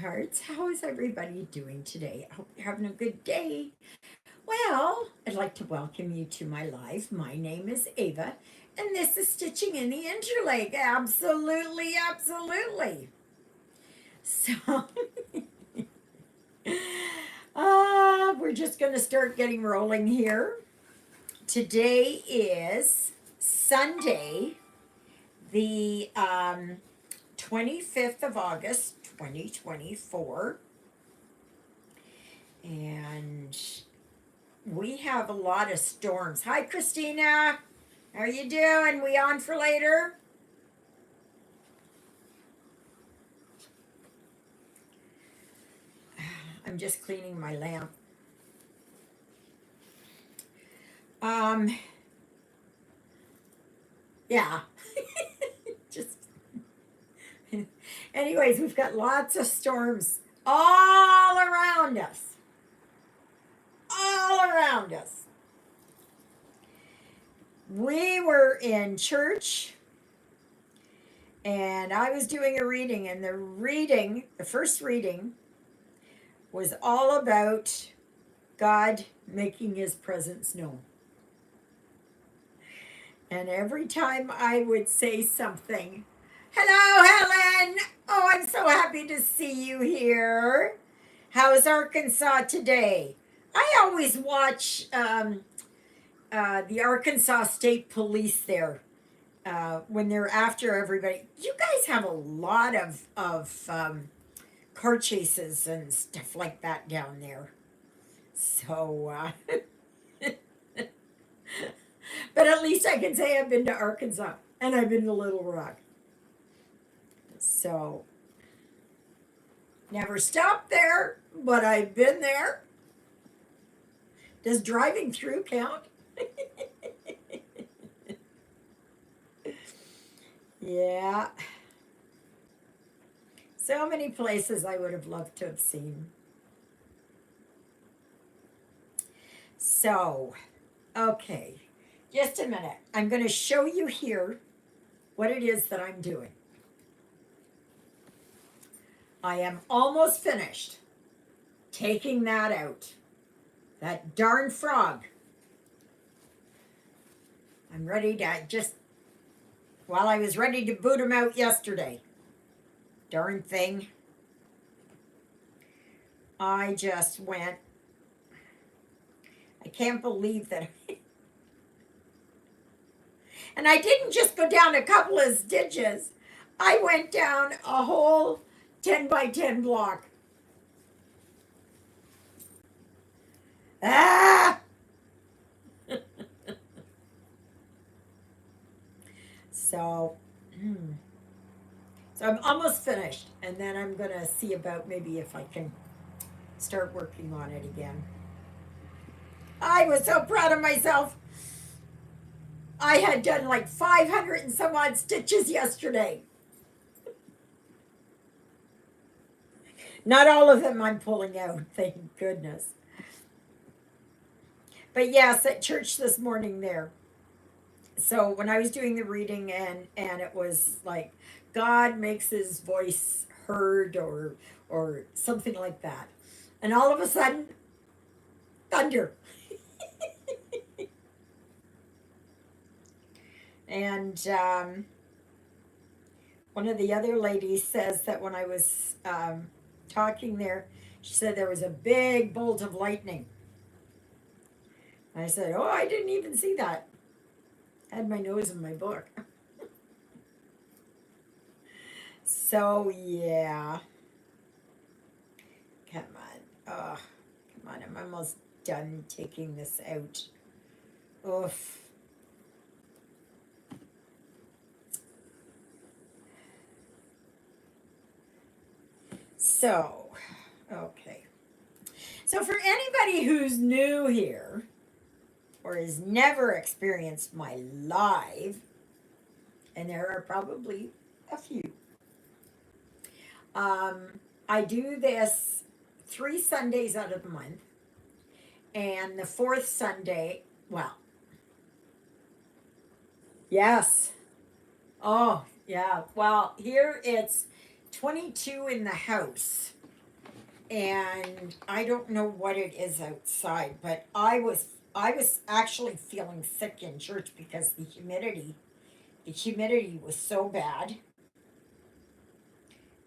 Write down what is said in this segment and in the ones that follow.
sweethearts. How is everybody doing today? I hope you're having a good day. Well, I'd like to welcome you to my live. My name is Ava, and this is Stitching in the Interlake. Absolutely, absolutely. So, we're just going to start getting rolling here. Today is Sunday, the 25th of August, 2024. And we have a lot of storms. Hi, Christina. How are you doing? We on for later? I'm just cleaning my lamp. Yeah. Just anyways, we've got lots of storms all around us. All around us. We were in church and I was doing a reading, and the first reading was all about God making his presence known. And every time I would say something, hello, Helen. Oh, I'm so happy to see you here. How's Arkansas today? I always watch the Arkansas State Police there when they're after everybody. You guys have a lot of car chases and stuff like that down there. So, but at least I can say I've been to Arkansas and I've been to Little Rock. So, never stopped there, but I've been there. Does driving through count? Yeah. So many places I would have loved to have seen. So, okay, just a minute. I'm going to show you here what it is that I'm doing. I am almost finished taking that out. That darn frog. I'm ready to well, I was ready to boot him out yesterday. Darn thing. I just went. I can't believe that. And I didn't just go down a couple of stitches. I went down a whole 10 by 10 block. Ah! So I'm almost finished, and then I'm gonna see about maybe if I can start working on it again. I was so proud of myself. I had done like 500 and some odd stitches yesterday. Not all of them I'm pulling out, thank goodness. But yes, at church this morning there. So when I was doing the reading, and it was like God makes his voice heard, or something like that. And all of a sudden, thunder. And one of the other ladies says that when I was talking there, she said there was a big bolt of lightning. I said, oh, I didn't even see that. I had my nose in my book. So, yeah. Come on. Oh, come on. I'm almost done taking this out. Oof. So, okay. So for anybody who's new here or has never experienced my live, and there are probably a few, I do this 3 Sundays out of the month, and the 4th Sunday, well, yes. Oh, yeah. Well, here it's 22 in the house. and I don't know what it is outside, but I was actually feeling sick in church because the humidity was so bad.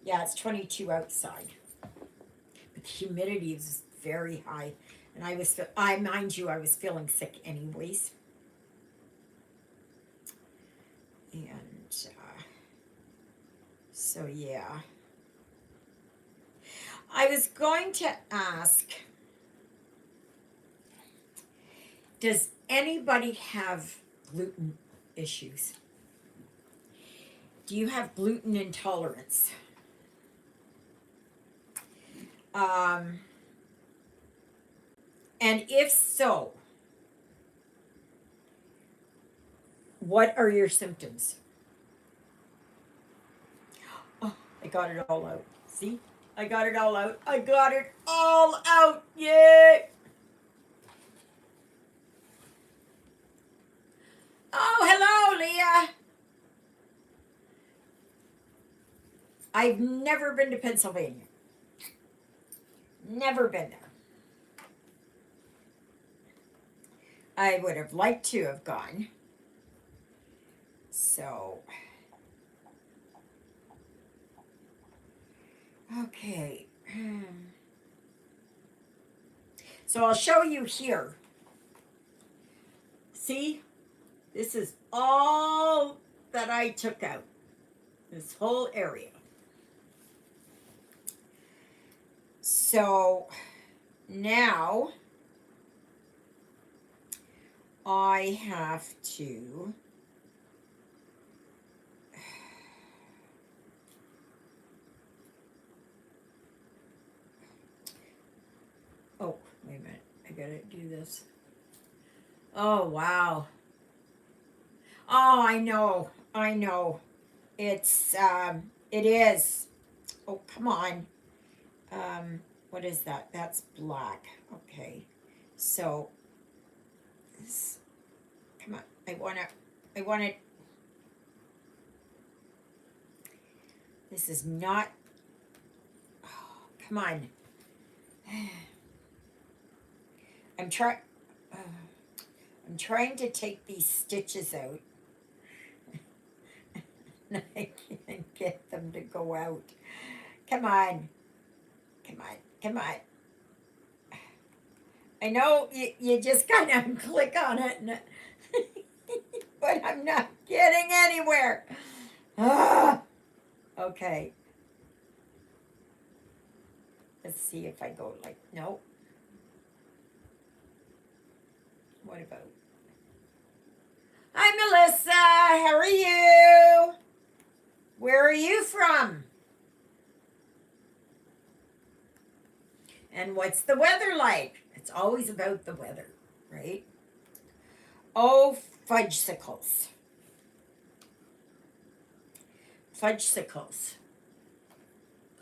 Yeah, it's 22 outside, but the humidity is very high, and I mind you, I was feeling sick anyways, and so yeah. I was going to ask, does anybody have gluten issues? Do you have gluten intolerance? Um, and if so, what are your symptoms? Oh, I got it all out. See? I got it all out. I got it all out. Yay! Oh, hello, Leah. I've never been to Pennsylvania. Never been there. I would have liked to have gone. So, okay. So I'll show you here. See? This is all that I took out. This whole area. So now I have to oh, wait a minute. I gotta do this. Oh, wow. Oh, I know. I know. It is. Oh, come on. What is that? That's black. Okay. So, this, come on. I want it. This is not, oh, come on. I'm trying, I'm trying to take these stitches out. And I can't get them to go out. Come on. Come on. Come on. I know you just kind of click on it, but I'm not getting anywhere. Ah, okay. Let's see if I go like, no. What about? Hi, Melissa. How are you? Where are you from? And what's the weather like? It's always about the weather, right? Oh, fudgesicles. Fudgesicles.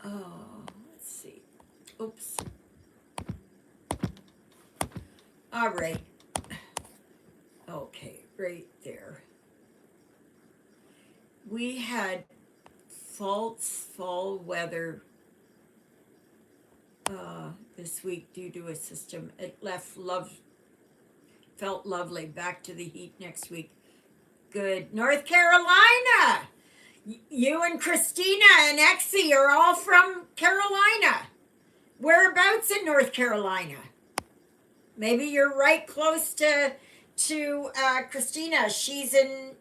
Oh, let's see. Oops. All right. Okay, right there. We had false fall weather this week due to a system. It felt lovely. Back to the heat next week. Good. North Carolina. You and Christina and Exie are all from Carolina. Whereabouts in North Carolina? Maybe you're right close to Christina. She's in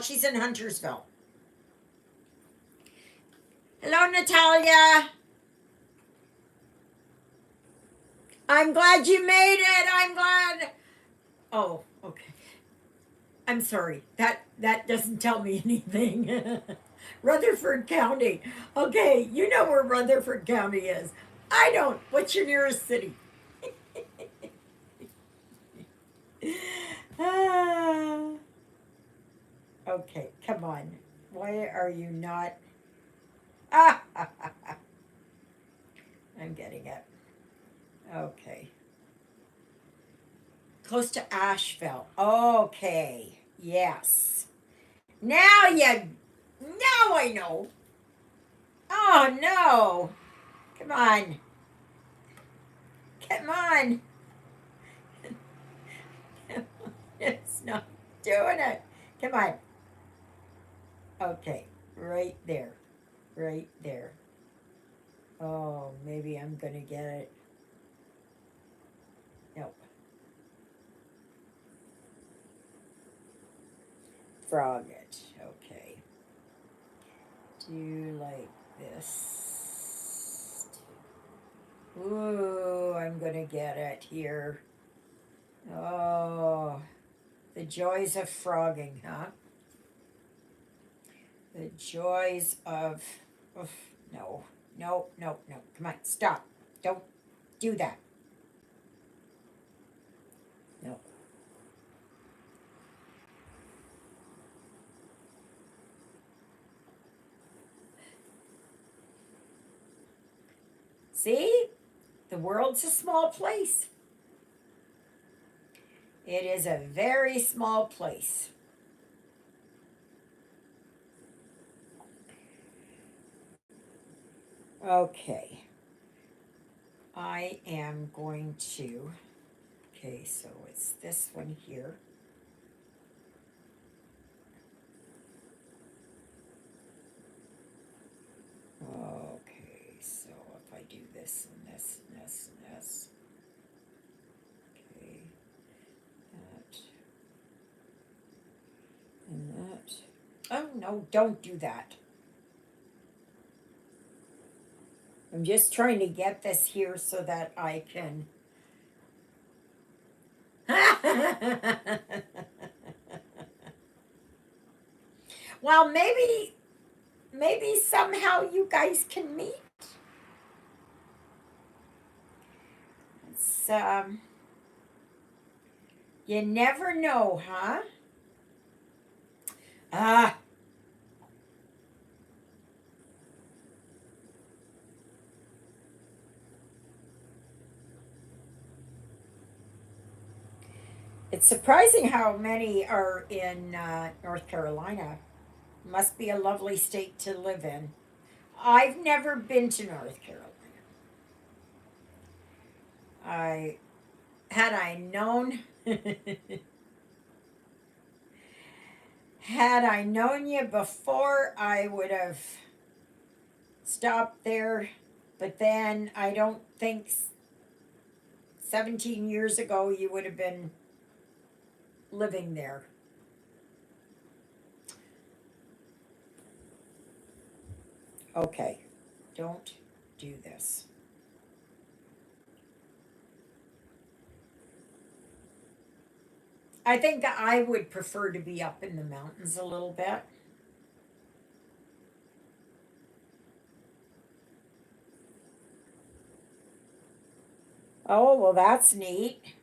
she's in Huntersville. Hello, Natalia. I'm glad you made it. I'm glad. Oh, okay. I'm sorry. That doesn't tell me anything. Rutherford County. Okay, you know where Rutherford County is. I don't. What's your nearest city? Okay, come on. Why are you not? I'm getting it. Okay. Close to Asheville. Okay. Yes. Now I know. Oh no. Come on. Come on. It's not doing it. Come on. Okay. Right there. Right there. Oh, maybe I'm going to get it. Nope. Frog it. Okay. Do like this. Ooh, I'm going to get it here. Oh, the joys of frogging, huh? The joys of. Oof, no, no, no, no. Come on, stop. Don't do that. No. See? The world's a small place. It is a very small place. Okay. I am going to. Okay, so it's this one here. Okay, so if I do this and this and this and this. Okay, that and that. Oh, no, don't do that. I'm just trying to get this here so that I can. Well, maybe somehow you guys can meet. It's, you never know, huh? Ah, it's surprising how many are in North Carolina. Must be a lovely state to live in. I've never been to North Carolina. I had I known had I known you before, I would have stopped there. But then I don't think 17 years ago you would have been living there. Okay, don't do this. I think I would prefer to be up in the mountains a little bit. Oh, well, that's neat.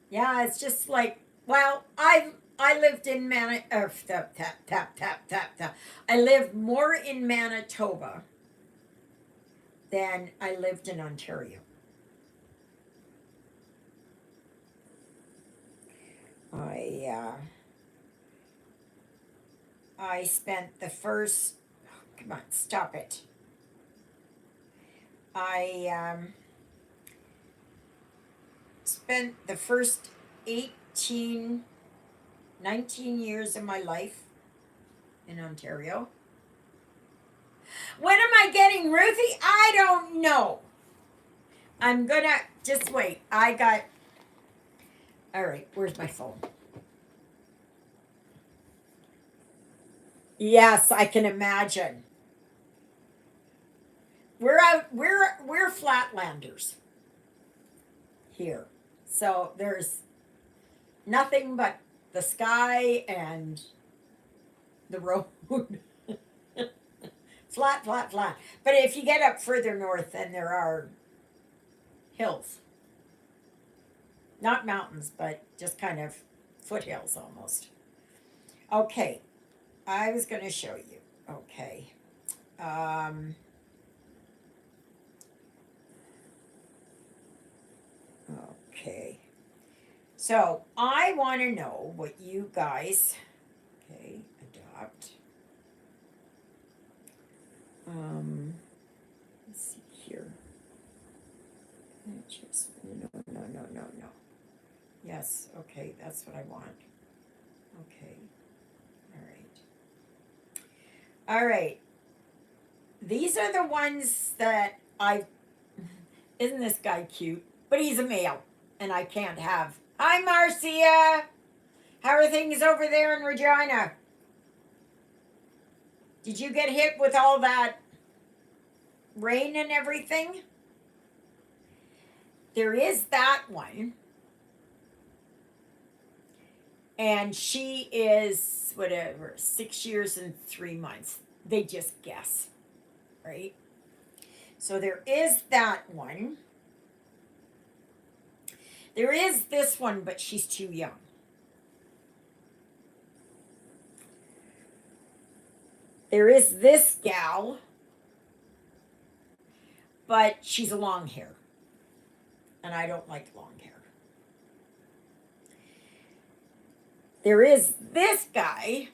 Yeah, it's just like, well, I lived in tap, tap, tap, tap, tap, tap. I lived more in Manitoba than I lived in Ontario. I I spent the first. Come on, stop it. I spent the first 18, 19 years of my life in Ontario. When am I getting Ruthie? I don't know. I'm gonna just wait. I got. All right, where's my phone? Yes, I can imagine. We're out. We're flatlanders here, so there's nothing but the sky and the road. Flat, flat, flat. But if you get up further north, then there are hills, not mountains, but just kind of foothills almost. Okay, I was going to show you. Okay. Um, okay. So I want to know what you guys. Okay, adopt. Let's see here. Yes, okay, that's what I want. Okay, all right. All right. These are the ones that I. Isn't this guy cute? But he's a male, and I can't have. Hi, Marcia. How are things over there in Regina? Did you get hit with all that rain and everything? There is that one. And she is, whatever, 6 years and 3 months. They just guess, right? So there is that one. There is this one, but she's too young. There is this gal, but she's a long hair. And I don't like long hair. There is this guy,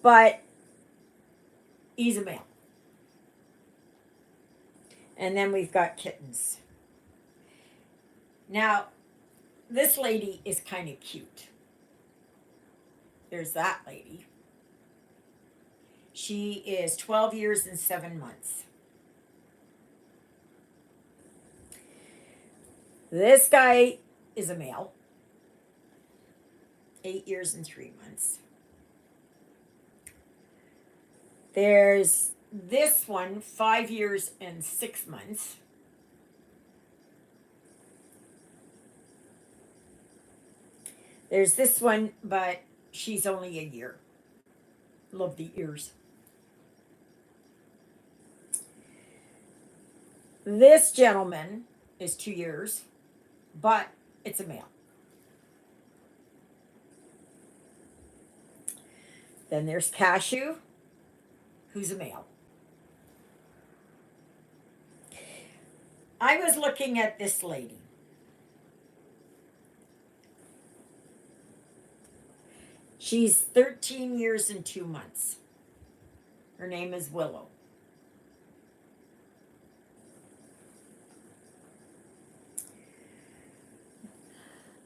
but he's a male. And then we've got kittens. Now, this lady is kind of cute. There's that lady. She is 12 years and 7 months. This guy is a male, 8 years and 3 months. There's this one, 5 years and 6 months. There's this one, but she's only a year. Love the ears. This gentleman is 2 years, but it's a male. Then there's Cashew, who's a male. I was looking at this lady. She's 13 years and 2 months. Her name is Willow.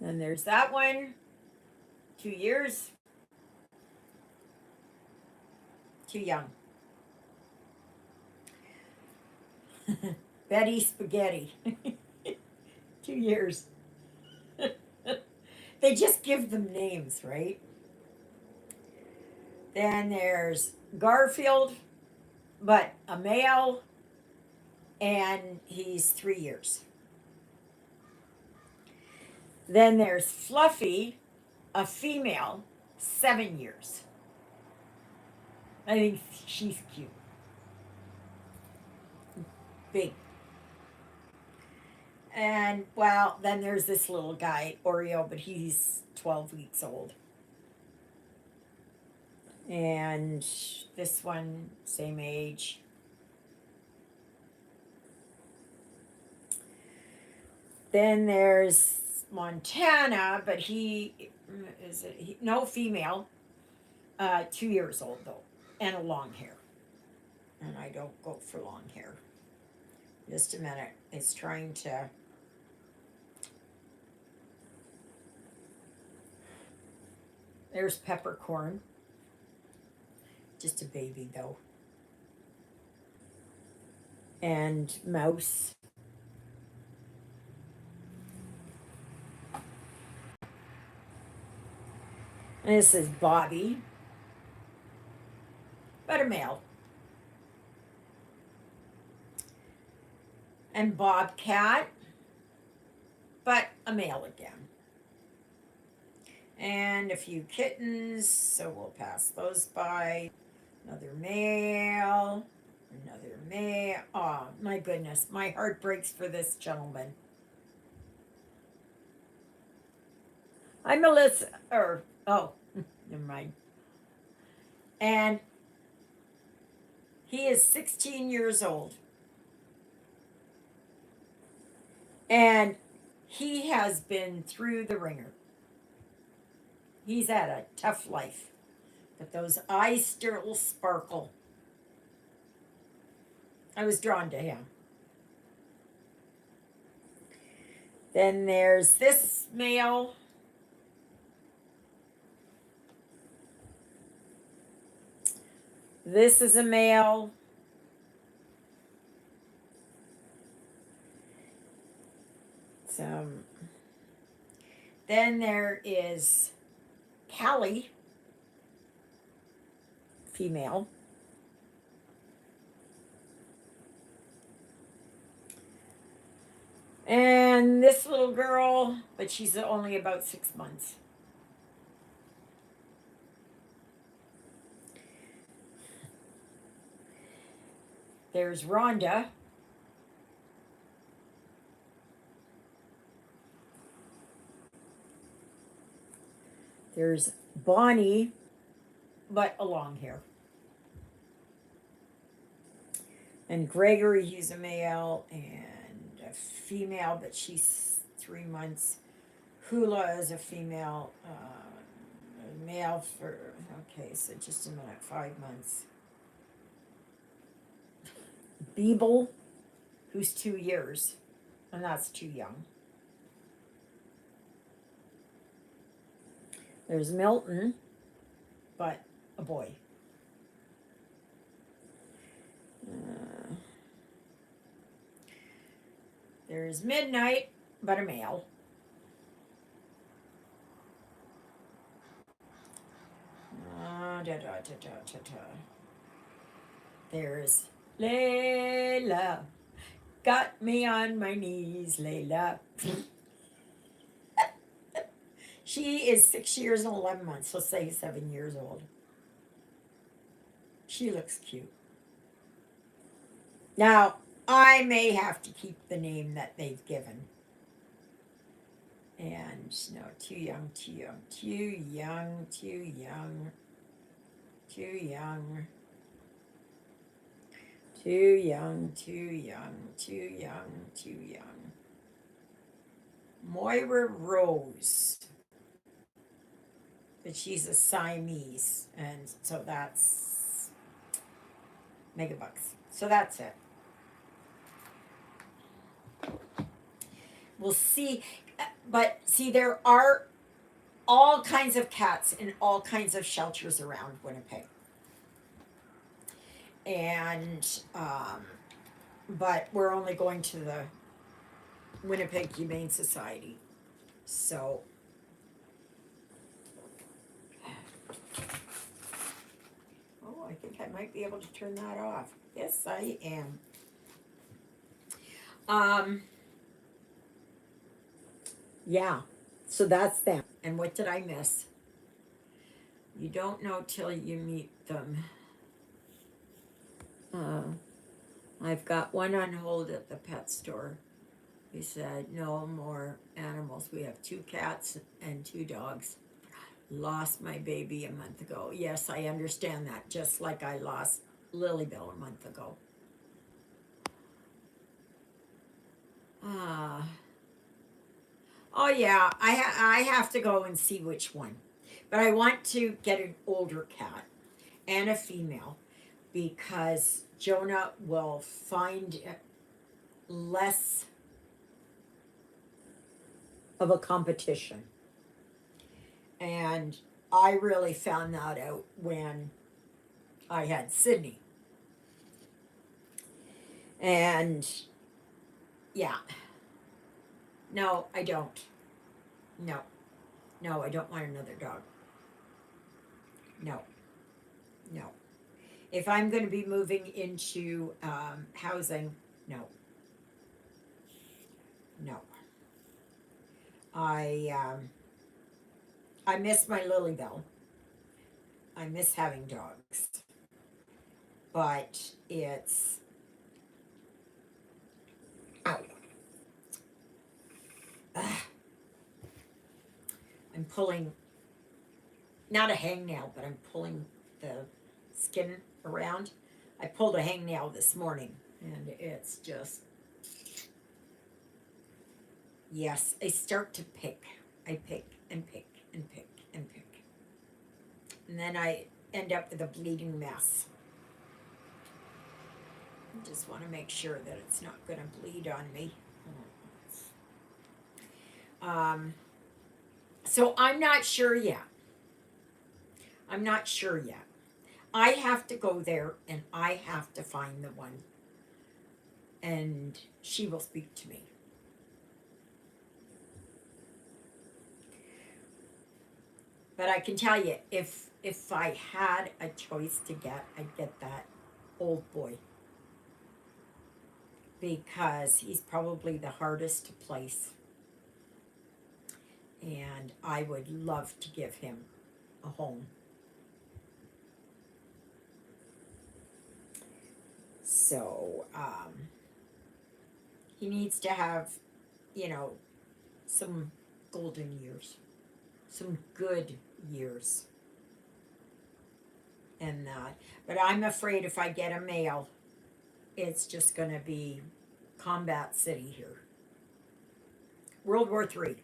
Then there's that one, 2 years. Too young. Betty Spaghetti. 2 years. They just give them names, right? Then there's Garfield, but a male, and he's 3 years. Then there's Fluffy, a female, 7 years. I think she's cute. Big. And, well, then there's this little guy, Oreo, but he's 12 weeks old. And this one, same age. Then there's Montana, but no, female, 2 years old though, and a long hair. And I don't go for long hair. Just a minute, it's trying to. There's Peppercorn. Just a baby though. And Mouse. And this is Bobby, but a male. And Bobcat, but a male again. And a few kittens, so we'll pass those by. Another male, another male. Oh, my goodness, my heart breaks for this gentleman. I'm Melissa, never mind. And he is 16 years old. And he has been through the ringer. He's had a tough life. But those eyes still sparkle. I was drawn to him. Then there's this male. This is a male. Then there is Callie, female. And this little girl, but she's only about 6 months. There's Rhonda. There's Bonnie, but a long hair. And Gregory, he's a male, and a female, but she's 3 months. Hula is a female, a male for, okay, so just a minute, 5 months. Beeble, who's 2 years, and that's too young. There's Milton, but a boy. There's Midnight, but a male. There's Layla. Got me on my knees, Layla. She is 6 years and 11 months. Let's say 7 years old. She looks cute. Now, I may have to keep the name that they've given. And no, too young, too young, too young, too young, too young, too young, too young, too young, too young. Moira Rose. But she's a Siamese, and so that's megabucks. So that's it. We'll see, but see, there are all kinds of cats in all kinds of shelters around Winnipeg. And, but we're only going to the Winnipeg Humane Society. So, oh, I think I might be able to turn that off. Yes, I am. Yeah, so that's them. And what did I miss? You don't know till you meet them. I've got one on hold at the pet store. He said, no more animals. We have 2 cats and 2 dogs. Lost my baby a month ago. Yes, I understand that. Just like I lost Lilybell a month ago. Oh yeah, I have to go and see which one. But I want to get an older cat and a female because Jonah will find it less of a competition. And I really found that out when I had Sydney. And yeah. No, I don't. No. No, I don't want another dog. No. No. If I'm going to be moving into housing, no. No. I miss my Lilybell. I miss having dogs. But it's... Ow. I'm pulling, not a hangnail, but I'm pulling the skin around. I pulled a hangnail this morning, and it's just, yes, I start to pick. I pick and pick and pick and pick. And then I end up with a bleeding mess. I just want to make sure that it's not going to bleed on me. So I'm not sure yet. I'm not sure yet. I have to go there and I have to find the one, and she will speak to me. But I can tell you, if I had a choice to get, I'd get that old boy, because he's probably the hardest to place, and I would love to give him a home. So he needs to have, you know, some golden years, some good years, and that. But I'm afraid if I get a male, it's just going to be Combat City here, World War III,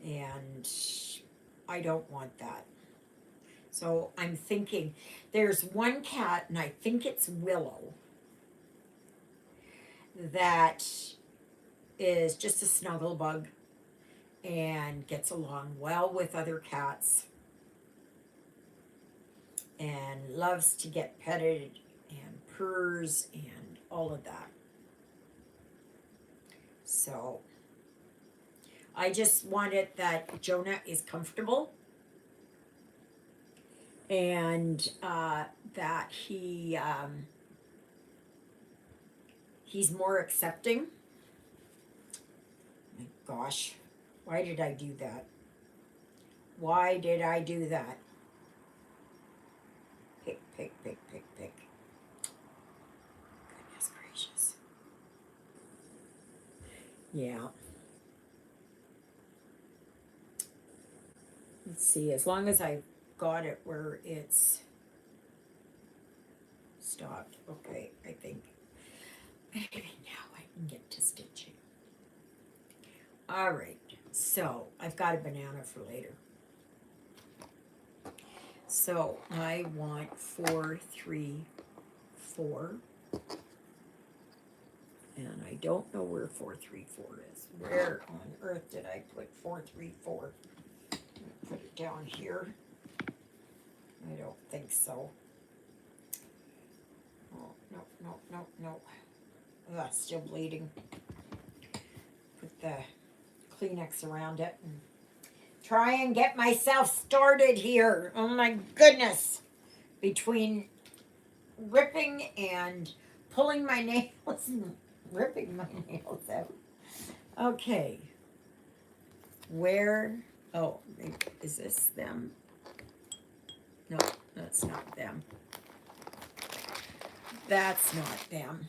and I don't want that. So I'm thinking there's one cat, and I think it's Willow, that is just a snuggle bug and gets along well with other cats and loves to get petted and purrs and all of that. So I just wanted that Jonah is comfortable, and that he's more accepting. My gosh, why did I do that? Why did I do that? Pick, pick, pick, pick, pick. Goodness gracious. Yeah. Let's see, as long as I got it where it's stopped. Okay, I think. Maybe now I can get to stitching. All right, so I've got a banana for later. So I want 4, 3, 4. And I don't know where 4, 3, 4 is. Where on earth did I put 4, 3, 4? Put it down here. I don't think so. Oh, no, no, no, no. Ugh, still bleeding. Put the Kleenex around it and try and get myself started here. Oh my goodness. Between ripping and pulling my nails and ripping my nails out. Okay. Where? Oh, is this them? No, that's not them. That's not them.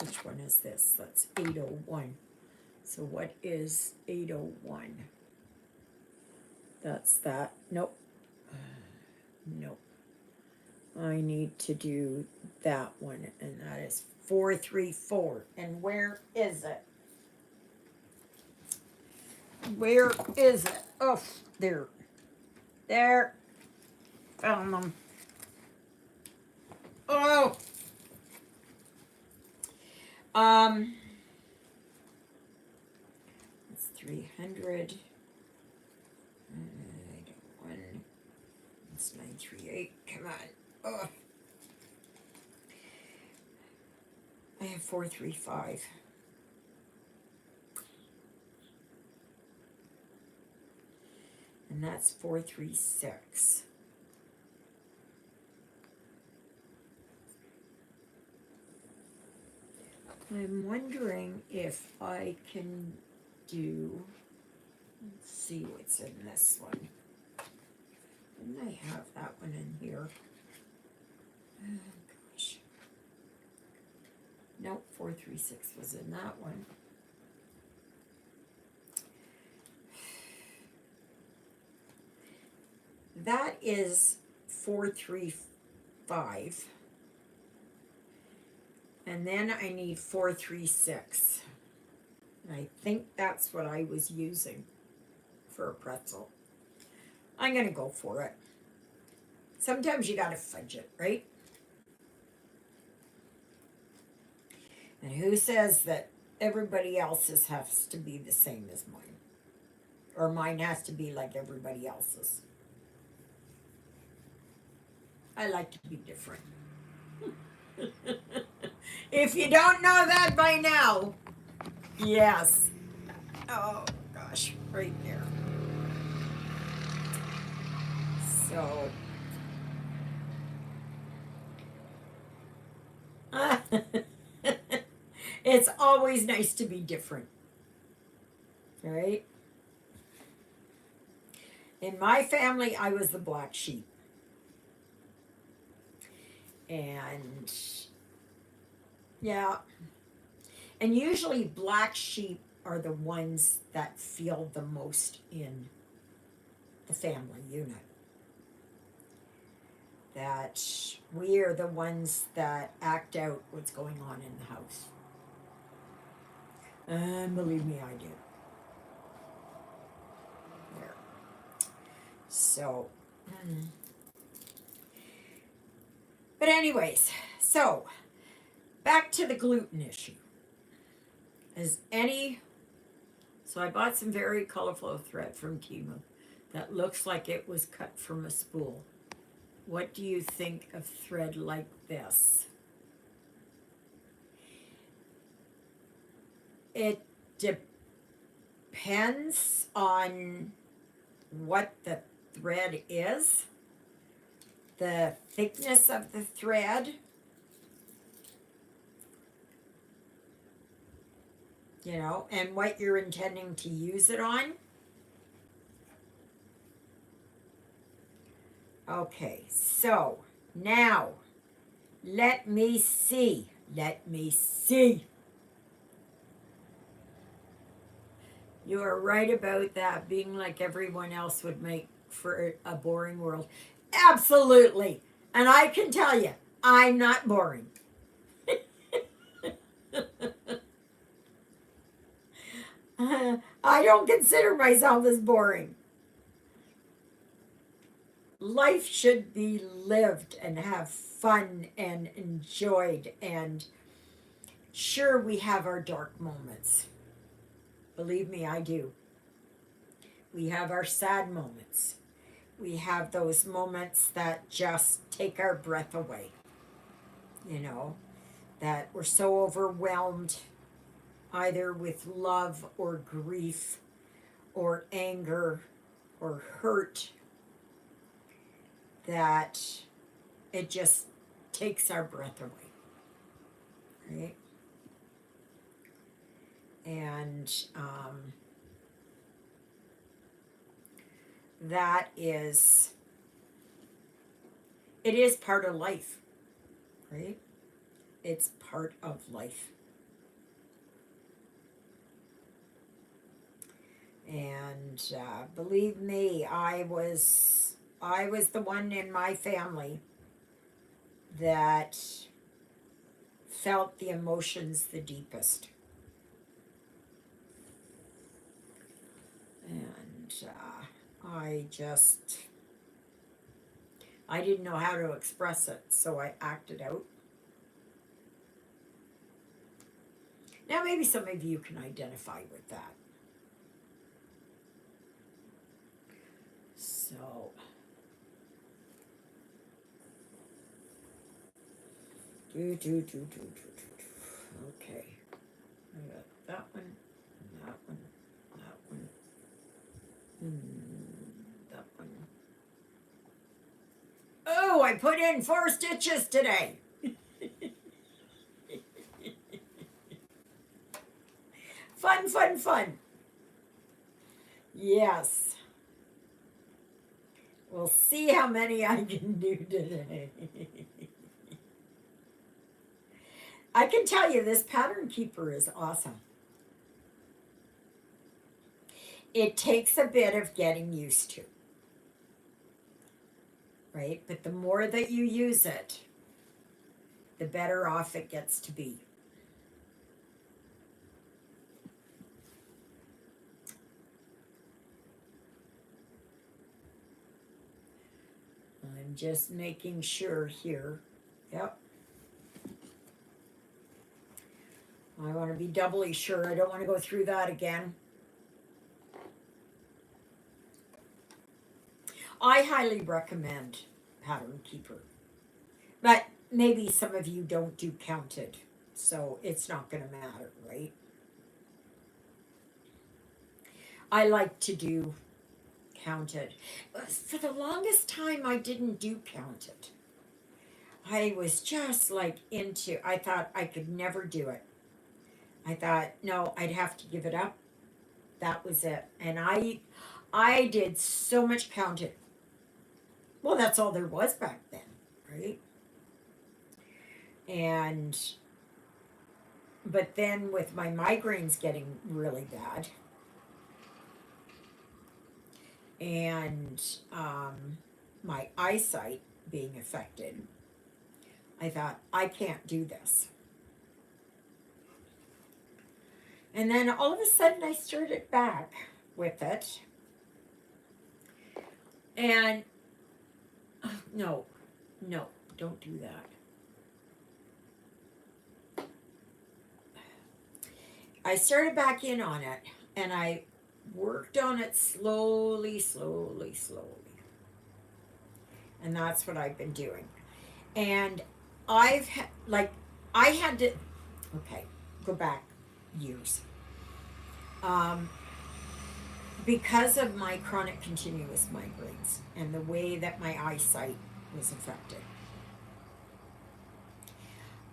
Which one is this? That's 801. So what is 801? That's that. Nope. Nope. I need to do that one, and that is 434. And where is it? Where is it? Oh, there. There. Found them. Oh. It's 300. I don't want. It's 938. Come on. Oh. I have 435. And that's 436. I'm wondering if I can do, let's see what's in this one. Didn't I have that one in here? Oh gosh. Nope, 436 was in that one. That is 435. And then I need 436. And I think that's what I was using for a pretzel. I'm going to go for it. Sometimes you gotta fudge it, right? And who says that everybody else's has to be the same as mine? Or mine has to be like everybody else's? I like to be different. If you don't know that by now, yes. Oh gosh, right there. So, it's always nice to be different, right? In my family, I was the black sheep. And yeah, and usually black sheep are the ones that feel the most in the family unit. That we are the ones that act out what's going on in the house. And believe me, I do. There. So, but anyways, so back to the gluten issue. So I bought some very colorful thread from Temu that looks like it was cut from a spool. What do you think of thread like this? It depends on what the thread is, the thickness of the thread, and what you're intending to use it on. Okay, so now let me see. You are right about that being like everyone else would make for a boring world. Absolutely. And I can tell you, I'm not boring. I don't consider myself as boring. Life should be lived and have fun and enjoyed. And sure, we have our dark moments. Believe me, I do. We have our sad moments. We have those moments that just take our breath away. That we're so overwhelmed either with love or grief or anger or hurt that it just takes our breath away, right? And it is part of life, right? It's part of life. And believe me, I was the one in my family that felt the emotions the deepest. And I didn't know how to express it, so I acted out. Now, maybe some of you can identify with that. So, okay. I got that one, that one, that one, that one. Oh, I put in 4 stitches today. Fun. Yes. We'll see how many I can do today. I can tell you this pattern keeper is awesome. It takes a bit of getting used to, right? But the more that you use it, the better off it gets to be. I'm I'm just making sure here. Yep. I want to be doubly sure. I don't want to go through that again. I highly recommend Pattern Keeper. But maybe some of you don't do counted, so it's not going to matter, right? I like to do counted. For the longest time, I didn't do counted. I was just like I thought I could never do it. I thought, no, I'd have to give it up. That was it. And I did so much counted. Well, that's all there was back then, right? And but then with my migraines getting really bad and my eyesight being affected, I thought, I can't do this. And then all of a sudden I started back with it. And no, don't do that. I started back in on it and I worked on it slowly. And that's what I've been doing. And I had to, okay, go back years. Because of my chronic continuous migraines and the way that my eyesight was affected,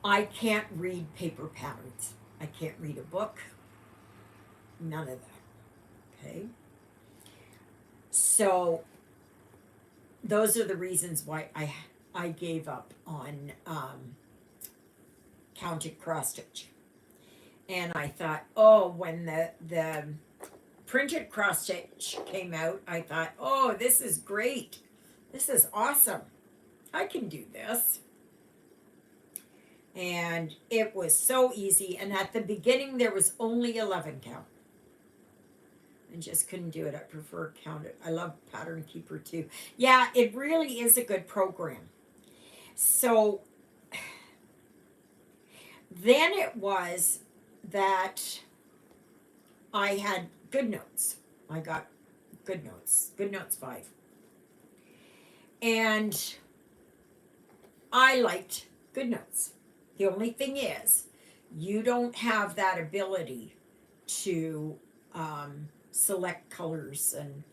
I can't read paper patterns. I can't read a book. None of that. Okay? So those are the reasons why I gave up on counted cross stitch. And I thought, oh, when the printed cross stitch came out, I thought, oh, this is great. This is awesome. I can do this. And it was so easy. And at the beginning, there was only 11 count. I just couldn't do it. I prefer counted. I love Pattern Keeper too. Yeah, it really is a good program. So then it was that I had Good Notes. I got Good Notes. Good Notes 5. And I liked Good Notes. The only thing is, you don't have that ability to select colors and,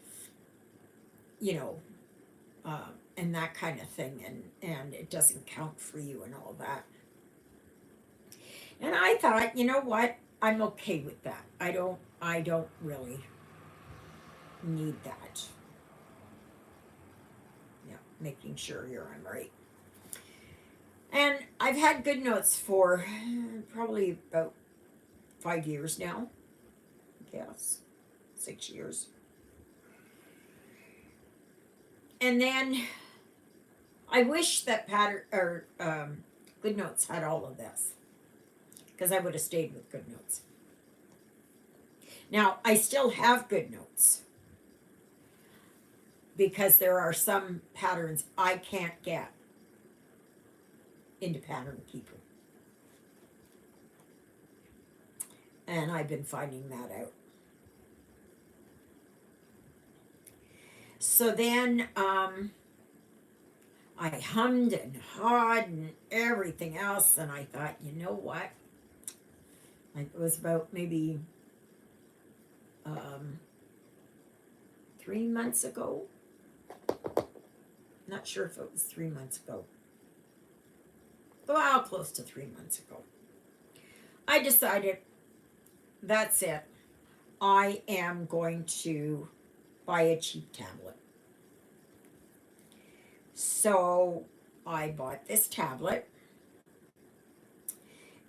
and that kind of thing, and it doesn't count for you and all that. And I thought, you know what? I'm okay with that. I don't really need that. Yeah, making sure I'm right. And I've had Good Notes for probably about 5 years now. Yes, 6 years. And then I wish that Good Notes had all of this, because I would have stayed with Good Notes. Now, I still have Good Notes because there are some patterns I can't get into Pattern Keeper. And I've been finding that out. So then I hummed and hawed and everything else, and I thought, you know what? It was about maybe 3 months ago. Not sure if it was 3 months ago. Well, close to 3 months ago. I decided, that's it. I am going to buy a cheap tablet. So I bought this tablet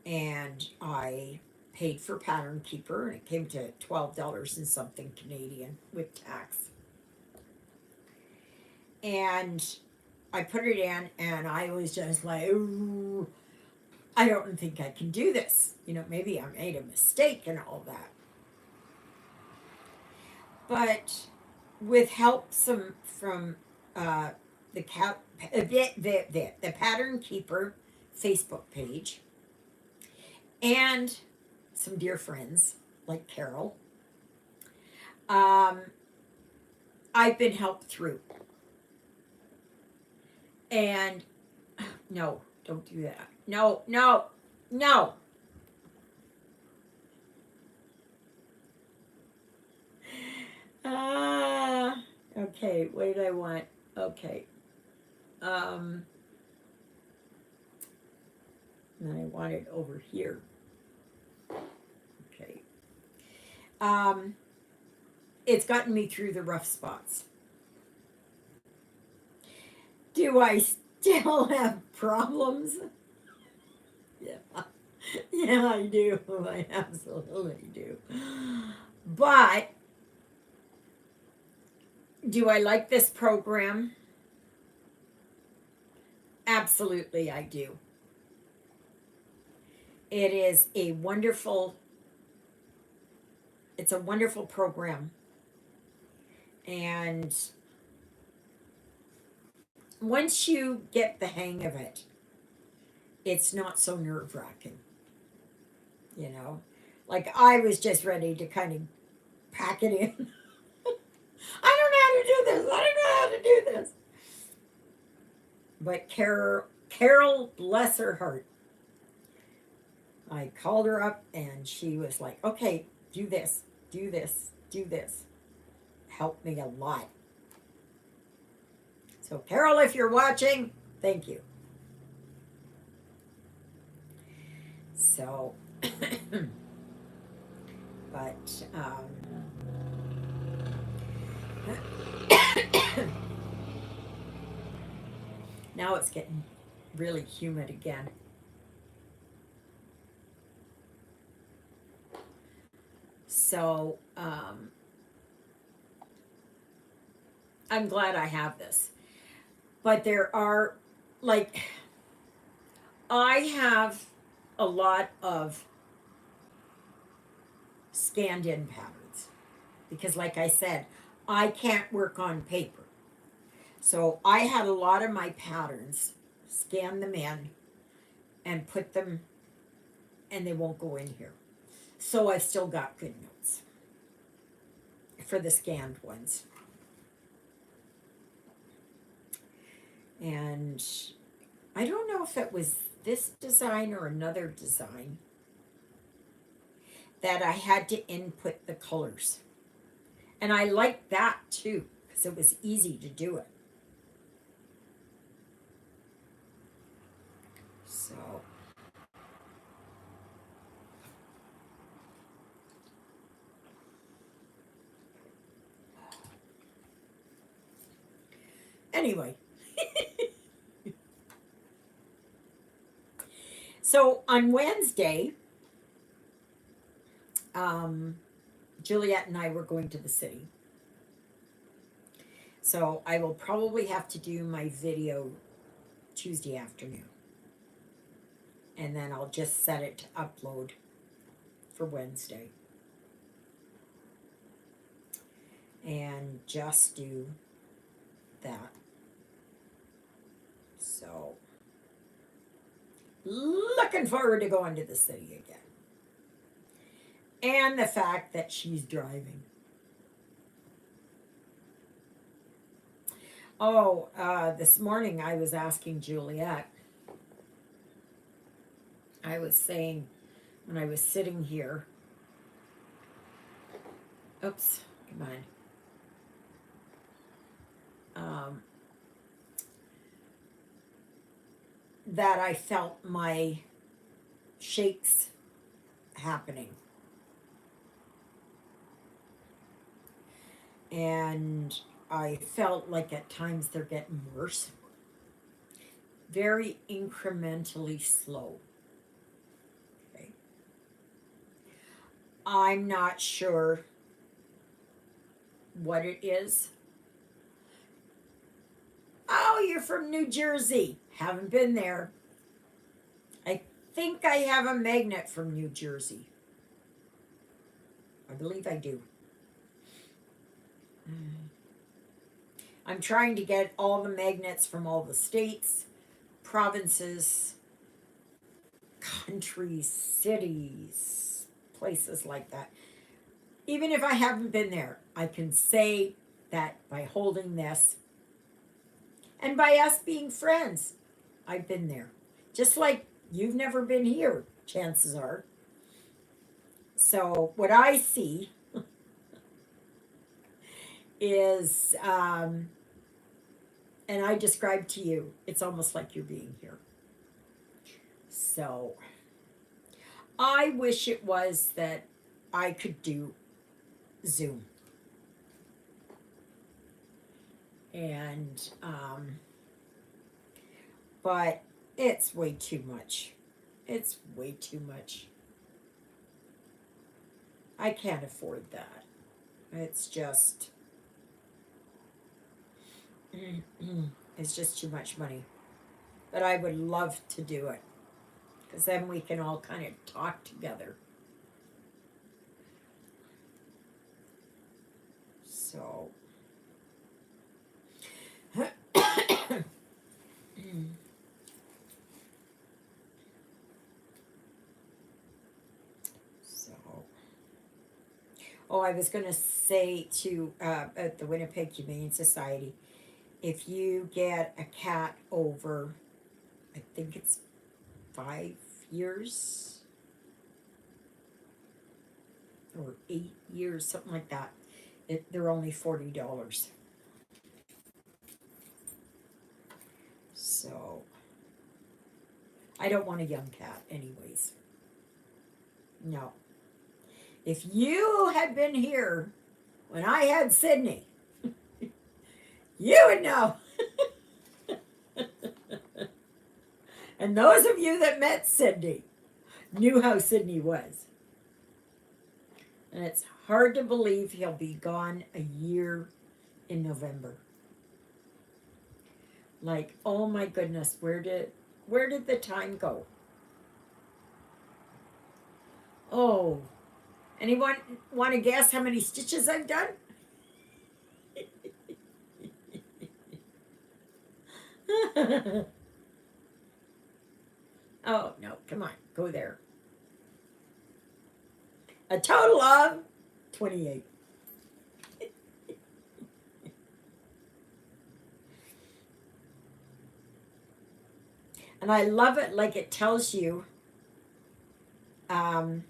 and I paid for Pattern Keeper, and it came to $12 and something Canadian with tax. And I put it in and I was just like, ooh, I don't think I can do this. Maybe I made a mistake and all that. But with help from the the Pattern Keeper Facebook page, and some dear friends like Carol, um, I've been helped through. And no, don't do that. No, no, no. Okay, what did I want? Okay. Um, and I want it over here. Okay. Um, it's gotten me through the rough spots. Do I still have problems? Yeah. Yeah, I do. I absolutely do. But do I like this program? Absolutely, I do. It is a wonderful, it's a wonderful program. And once you get the hang of it, it's not so nerve wracking, you know? Like I was just ready to kind of pack it in. I don't know how to do this. I don't know how to do this. But Carol, bless her heart, I called her up and she was like, okay, do this, do this, do this. Helped me a lot. So, Carol, if you're watching, thank you. So, but, now it's getting really humid again. So, I'm glad I have this. But there are, like, I have a lot of scanned in patterns because, like I said, I can't work on paper. So I had a lot of my patterns, scan them in, and put them, and they won't go in here. So I've still got good notes for the scanned ones. And I don't know if it was this design or another design that I had to input the colors. And I liked that too, because it was easy to do it. So, anyway. So on Wednesday, Juliet and I were going to the city. So I will probably have to do my video Tuesday afternoon. And then I'll just set it to upload for Wednesday. And just do that. So, looking forward to going to the city again. And the fact that she's driving. Oh, this morning I was asking Juliet. I was saying when I was sitting here. Oops, come on. That I felt my shakes happening. And I felt like at times they're getting worse. Very incrementally slow. Okay. I'm not sure what it is. Oh, you're from New Jersey. Haven't been there. I think I have a magnet from New Jersey. I believe I do. I'm trying to get all the magnets from all the states, provinces, countries, cities, places like that. Even if I haven't been there, I can say that by holding this and by us being friends, I've been there. Just like you've never been here, chances are. So, what I see is, and I describe to you, it's almost like you're being here. So, I wish it was that I could do Zoom. And, but it's way too much. It's way too much. I can't afford that. It's just, it's just too much money. But I would love to do it because then we can all kind of talk together. So, so, oh, I was going to say to at the Winnipeg Humane Society, if you get a cat over, I think it's 5 years or 8 years, something like that, they're only $40. So I don't want a young cat, anyways. No. If you had been here when I had Sydney, you would know. And those of you that met Sydney knew how Sydney was. And it's hard to believe he'll be gone a year in November. Like, oh my goodness, where did the time go? Oh, anyone want to guess how many stitches I've done? Oh, no, come on, go there. A total of 28. And I love it, like it tells you how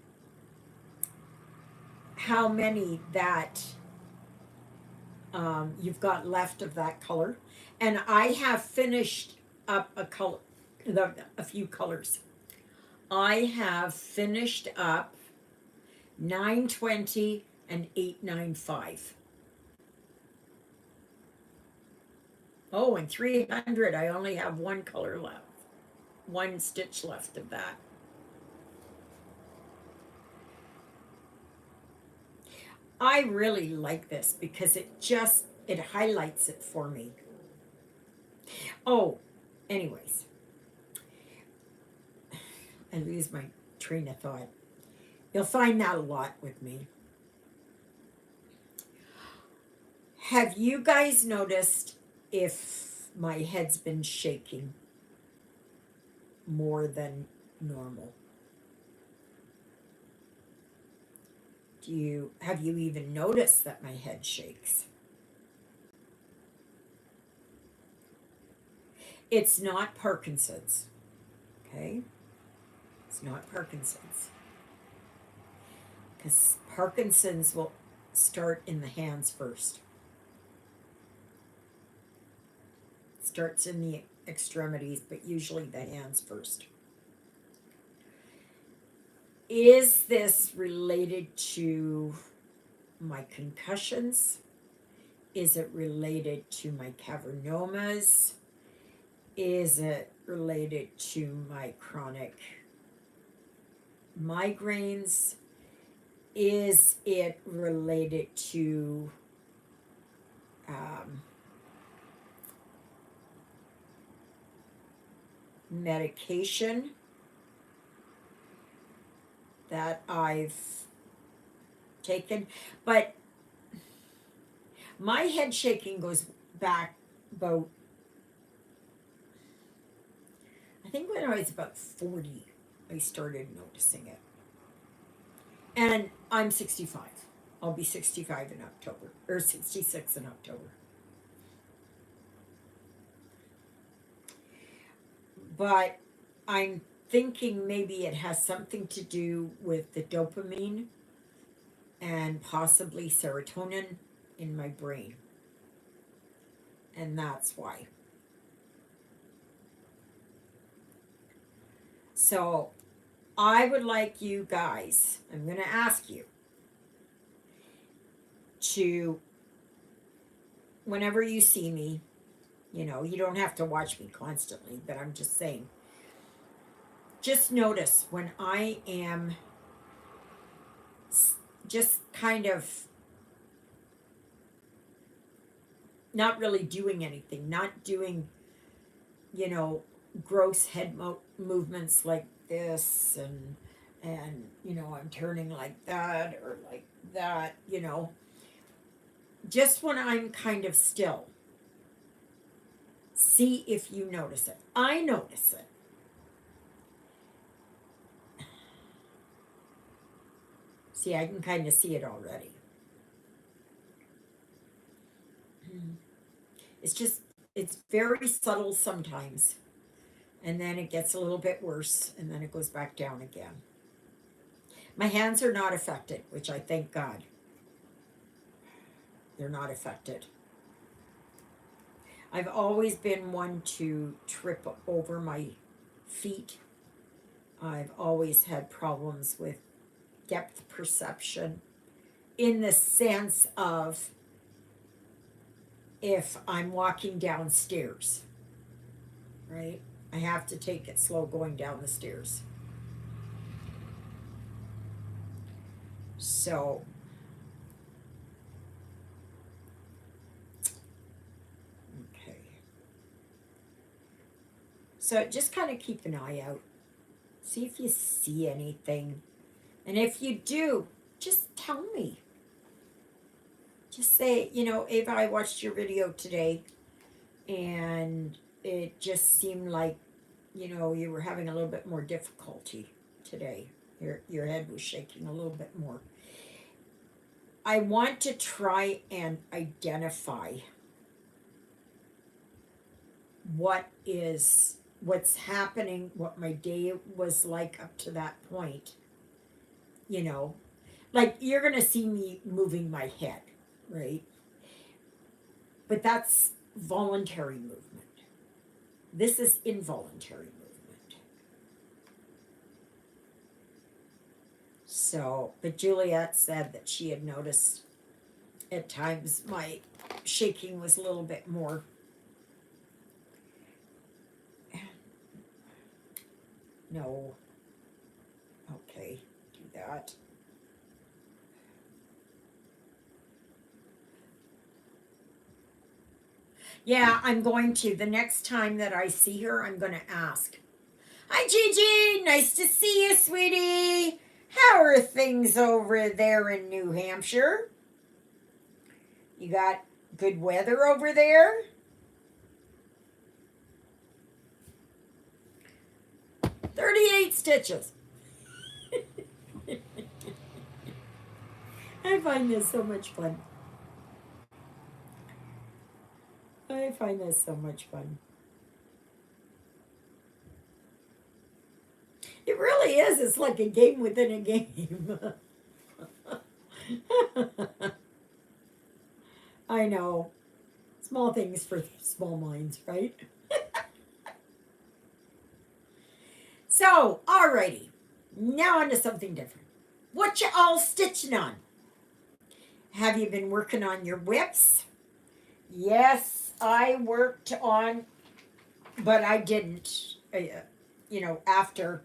many that you've got left of that color. And I have finished up a few colors. I have finished up 920 and 895. Oh, and 300, I only have one color left. One stitch left of that. I really like this because it highlights it for me. Oh, anyways. I lose my train of thought. You'll find that a lot with me. Have you guys noticed if my head's been shaking more than normal? Have you even noticed that my head shakes? It's not Parkinson's, okay? It's not Parkinson's. Because Parkinson's will start in the hands first. It starts in the extremities, but usually the hands first. Is this related to my concussions? Is it related to my cavernomas? Is it related to my chronic migraines? Is it related to medication that I've taken? But my head shaking goes back about, I think when I was about 40, I started noticing it. And I'm 65. I'll be 65 in October, or 66 in October. But I'm thinking maybe it has something to do with the dopamine and possibly serotonin in my brain. And that's why. So I would like you guys, I'm going to ask you to, whenever you see me, you know, you don't have to watch me constantly, but I'm just saying, just notice when I am just kind of not really doing anything, not doing, you know, gross head movements like this, and you know, I'm turning like that or like that, you know, just when I'm kind of still, see if you notice it. I notice it. See, I can kind of see it already. It's just, it's very subtle sometimes. And then it gets a little bit worse, and then it goes back down again. My hands are not affected, which I thank God. They're not affected. I've always been one to trip over my feet. I've always had problems with depth perception in the sense of if I'm walking downstairs, right? I have to take it slow going down the stairs. So, okay. So just kind of keep an eye out. See if you see anything. And if you do, just tell me. Just say, you know, Ava, I watched your video today and it just seemed like, you know, you were having a little bit more difficulty today. Your head was shaking a little bit more. I want to try and identify what's happening, what my day was like up to that point. You know, like you're going to see me moving my head, right? But that's voluntary movement. This is involuntary movement. So, but Juliet said that she had noticed at times my shaking was a little bit more. No. Okay, do that. Yeah, I'm going to. The next time that I see her, I'm going to ask. Hi, Gigi. Nice to see you, sweetie. How are things over there in New Hampshire? You got good weather over there? 38 stitches. I find this so much fun. I find this so much fun. It really is. It's like a game within a game. I know. Small things for small minds, right? So, alrighty. Now on to something different. What you all stitching on? Have you been working on your whips? Yes, I worked on, but I didn't. You know, after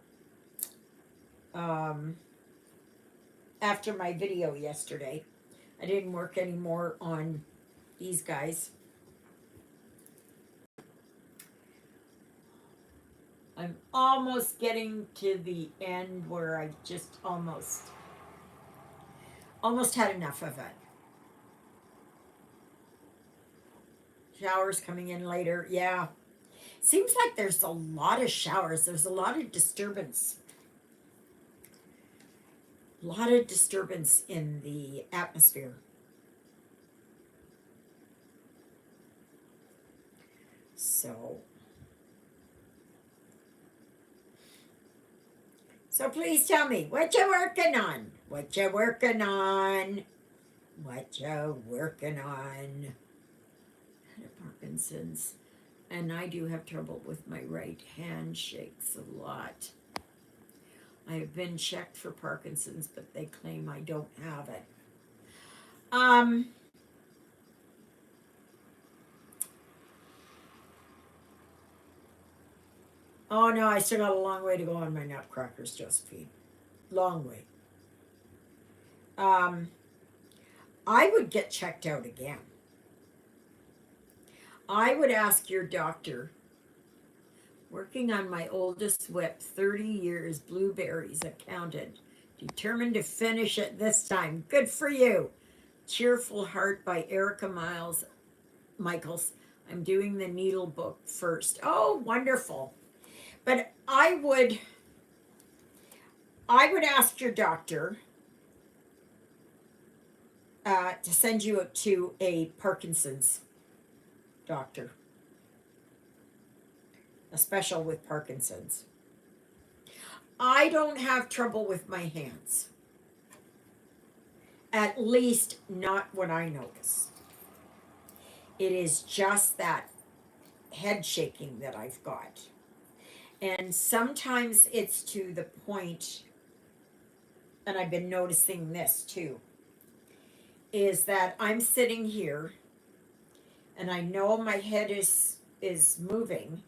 my video yesterday, I didn't work anymore on these guys. I'm almost getting to the end where I just almost had enough of it. Showers coming in later. Yeah. Seems like there's a lot of showers. There's a lot of disturbance. A lot of disturbance in the atmosphere. So please tell me, what you working on? What you working on? What you working on? I have Parkinson's, and I do have trouble with my right hand, shakes a lot. I have been checked for Parkinson's, but they claim I don't have it. Oh no, I still got a long way to go on my nutcrackers, Josephine. Long way. I would get checked out again. I would ask your doctor, working on my oldest whip, 30 years, blueberries, accountant, determined to finish it this time. Good for you. Cheerful Heart by Erica Michaels. I'm doing the needle book first. Oh, wonderful. But I would ask your doctor to send you to a Parkinson's doctor, a special with Parkinson's. I don't have trouble with my hands. At least not what I notice. It is just that head shaking that I've got. And sometimes it's to the point, and I've been noticing this too, is that I'm sitting here and I know my head is moving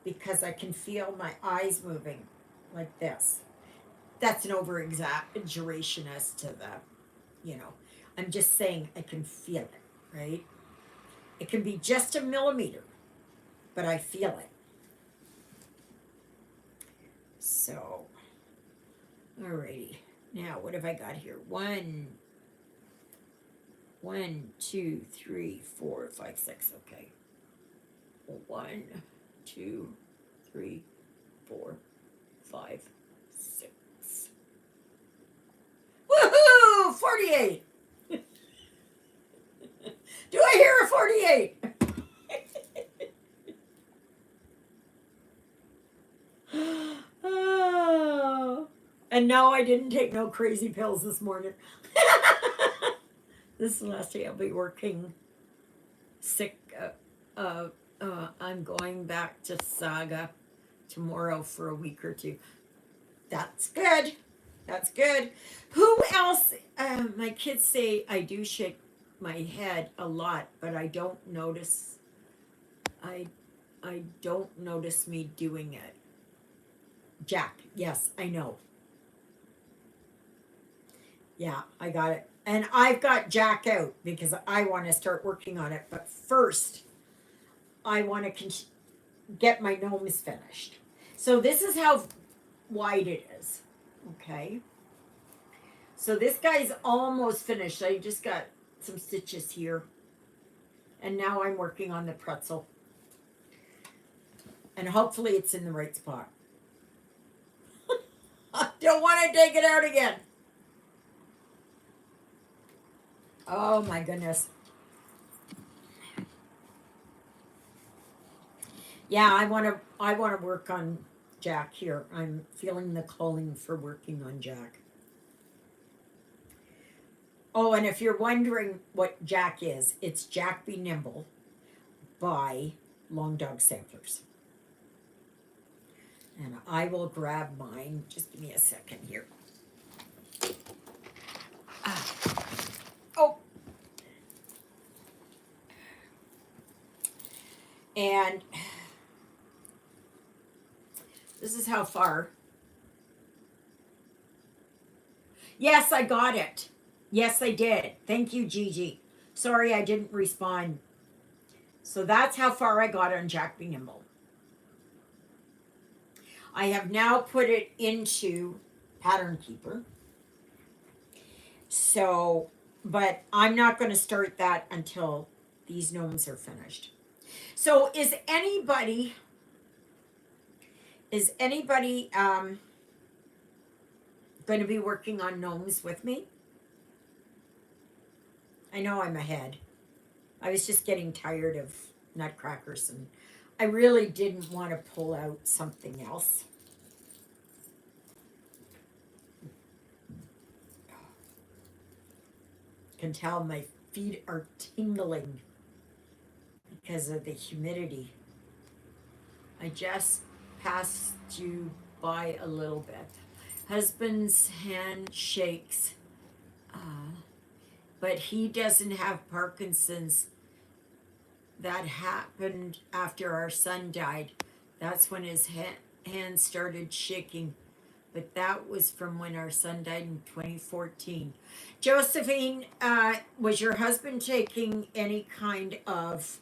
because I can feel my eyes moving like this. That's an over-exaggeration as to the, I'm just saying I can feel it, right? It can be just a millimeter, but I feel it. So, alrighty. Now, what have I got here? 1, 2, 3, 4, 5, 6. Okay. 1, 2, 3, 4, 5, 6. Woohoo! 48. Do I hear a 48? Oh. And no, I didn't take no crazy pills this morning. This is the last day I'll be working sick. I'm going back to Saga tomorrow for a week or two. That's good. That's good. Who else? My kids say I do shake my head a lot, but I don't notice. I don't notice me doing it. Jack, yes, I know. Yeah, I got it. And I've got Jack out because I want to start working on it. But first, I want to get my gnomes finished. So this is how wide it is. Okay. So this guy's almost finished. I just got some stitches here. And now I'm working on the pretzel. And hopefully it's in the right spot. I don't want to take it out again. Oh my goodness. Yeah, I want to work on Jack here. I'm feeling the calling for working on Jack. Oh, and if you're wondering what Jack is, it's Jack Be Nimble by Long Dog Samplers. And I will grab mine. Just give me a second here. Oh. And this is how far. Yes, I got it. Yes, I did. Thank you, Gigi. Sorry I didn't respond. So that's how far I got on Jack Be Nimble. I have now put it into Pattern Keeper. So, but I'm not going to start that until These gnomes are finished. So is anybody going to be working on gnomes with me? I know I'm ahead. I was just getting tired of nutcrackers, and I really didn't want to pull out something else. Can tell my feet are tingling because of the humidity. I just passed you by a little bit. Husband's hand shakes, but he doesn't have Parkinson's. That happened after our son died. That's when his hand started shaking. But that was from when our son died in 2014. Josephine, was your husband taking any kind of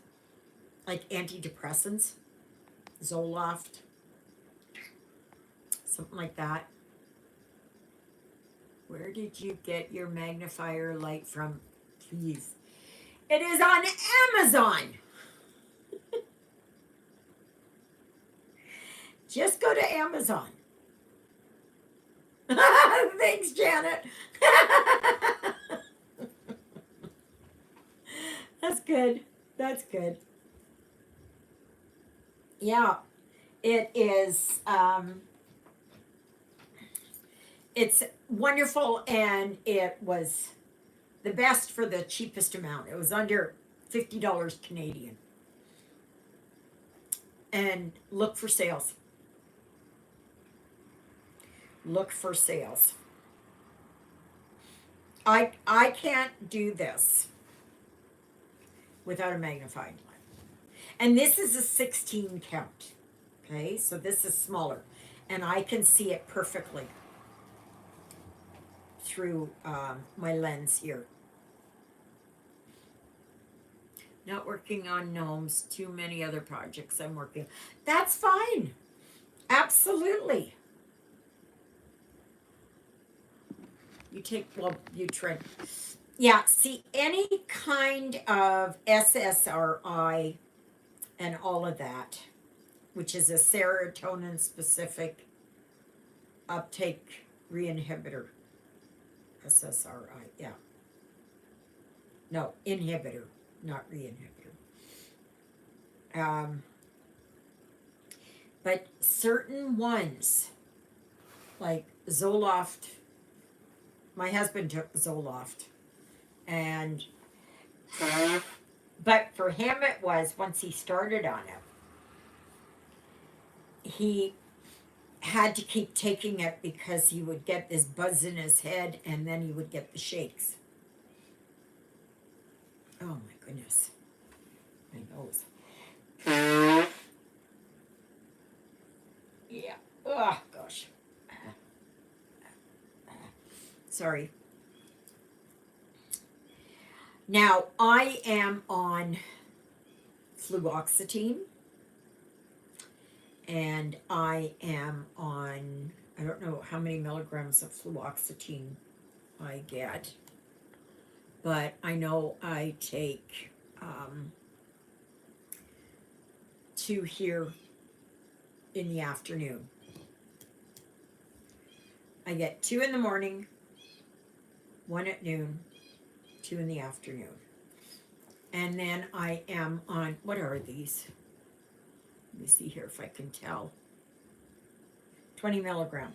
like antidepressants? Zoloft? Something like that? Where did you get your magnifier light from? Please. It is on Amazon. Just go to Amazon. Thanks, Janet. That's good. That's good. Yeah, it is. It's wonderful, and it was the best for the cheapest amount. It was under $50 Canadian. And look for sales. Look for sales. I can't do this without a magnifying glass. And this is a 16 count. Okay, so this is smaller. And I can see it perfectly through my lens here. Not working on gnomes, too many other projects I'm working. That's fine. Absolutely. You take, well, you try. Yeah, see, any kind of SSRI and all of that, which is a serotonin specific uptake reinhibitor. SSRI, yeah. No, inhibitor, not reinhibitor. But certain ones, like Zoloft, my husband took Zoloft, and but for him it was, once he started on it, he had to keep taking it because he would get this buzz in his head, and then he would get the shakes. Oh my goodness, my nose. Yeah. Oh gosh. Sorry. Now I am on fluoxetine, and I am on, I don't know how many milligrams of fluoxetine I get, but I know I take 2 here in the afternoon. I get 2 in the morning, 1 at noon, 2 in the afternoon. And then I am on, what are these? Let me see here if I can tell. 20 milligram.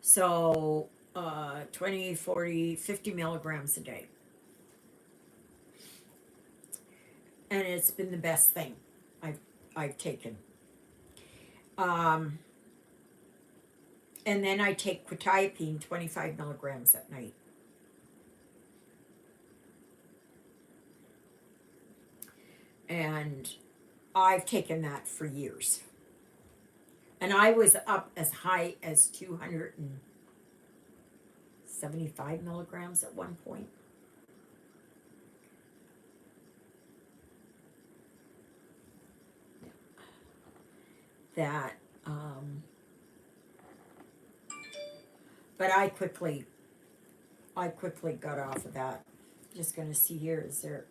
So 20, 40, 50 milligrams a day. And it's been the best thing I've taken. And then I take quetiapine, 25 milligrams at night. And I've taken that for years. And I was up as high as 275 milligrams at one point. That, but I quickly got off of that. Just gonna see here, is there,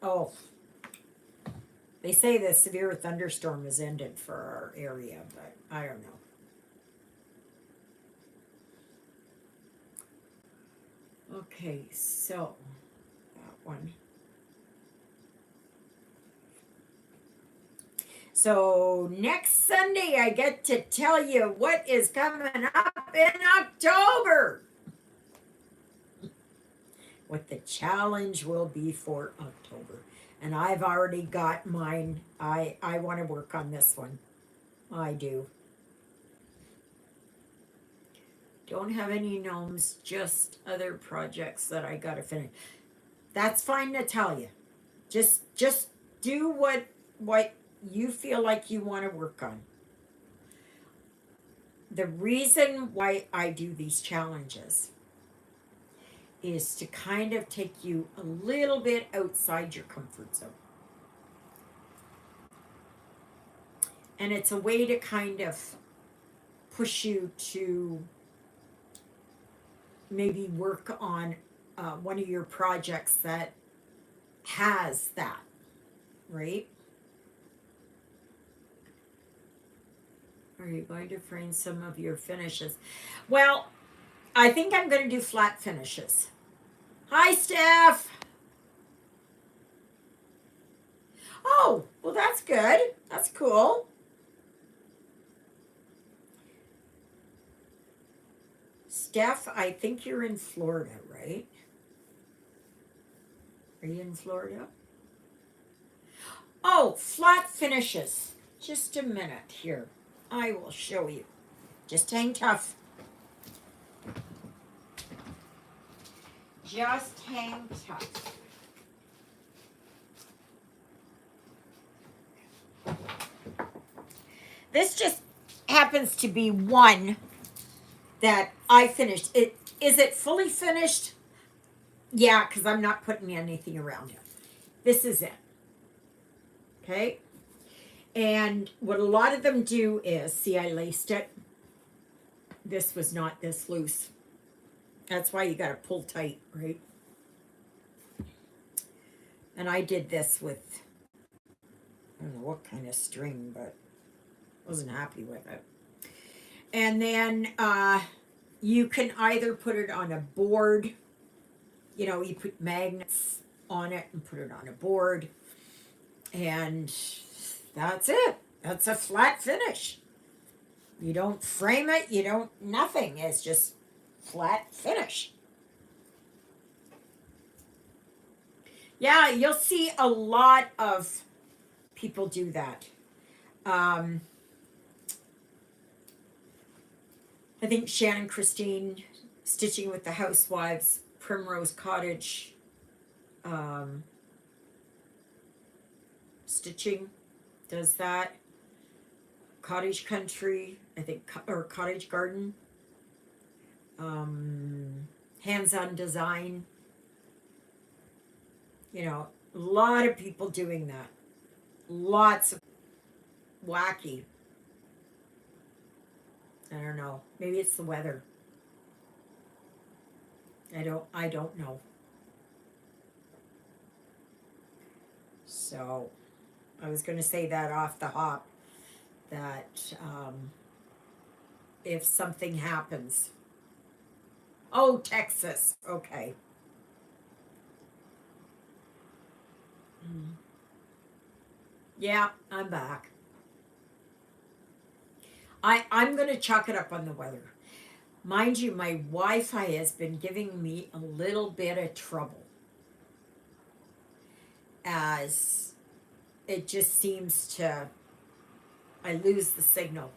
Oh, they say the severe thunderstorm has ended for our area, but I don't know. Okay, so that one. So next Sunday, I get to tell you what is coming up in October. What the challenge will be for October. And I've already got mine. I want to work on this one. I do. Don't have any gnomes, just other projects that I gotta finish. That's fine, Natalia. Just do what you feel like you want to work on. The reason why I do these challenges is to kind of take you a little bit outside your comfort zone. And it's a way to kind of push you to maybe work on one of your projects that has that, right? Are you going to frame some of your finishes? Well, I think I'm going to do flat finishes. Hi, Steph. Oh, well, that's good. That's cool. Steph, I think you're in Florida, right? Are you in Florida? Oh, flat finishes. Just a minute here. I will show you. Just hang tough. Just hang tough. This just happens to be one that I finished. Is it fully finished? Yeah, because I'm not putting anything around it. This is it. Okay? And what a lot of them do is, see, I laced it. This was not this loose. That's why you got to pull tight, right? And I did this with, I don't know what kind of string, but wasn't happy with it. And then you can either put it on a board, you know, you put magnets on it and put it on a board, and that's it. That's a flat finish. You don't frame it, you don't, nothing. It's just flat finish. Yeah, you'll see a lot of people do that. I think Shannon Christine, Stitching with the Housewives, Primrose Cottage, Stitching does that. Cottage Country, I think, or Cottage Garden. Hands-on Design. You know, a lot of people doing that. Lots of wacky. I don't know. Maybe it's the weather. I don't know. So I was going to say that off the hop, that if something happens. Oh, Texas. Okay. Yeah, I'm back. I'm going to chalk it up on the weather. Mind you, my Wi-Fi has been giving me a little bit of trouble, as it just seems to, I lose the signal,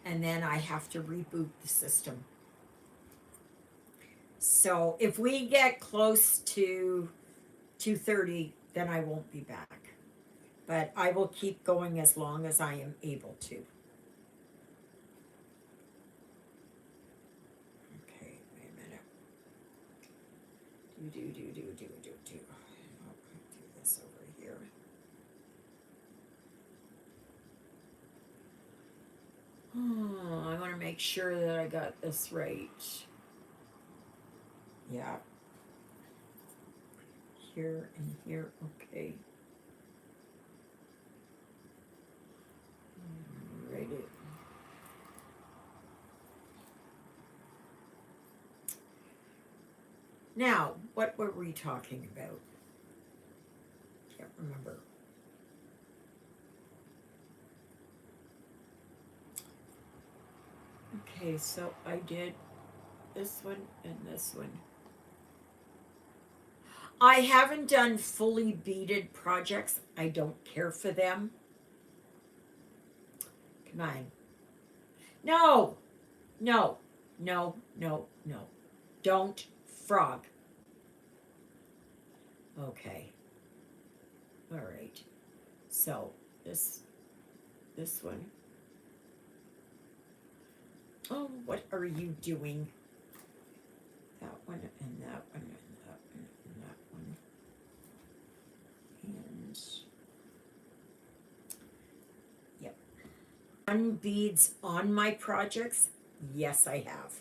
and then I have to reboot the system. So if we get close to 2:30, then I won't be back. But I will keep going as long as I am able to. Okay, wait a minute. Do. I'll do this over here. Oh, I want to make sure that I got this right. Yeah. here and here. Okay. Right. Now, what were we talking about? Can't remember. Okay, so I did this one and this one. I haven't done fully beaded projects. I don't care for them. Come on. No, no, no, no, no. Don't frog. Okay. All right. So this one. Oh, what are you doing? That one and that one and that one and that one. And yep. Done beads on my projects? Yes, I have.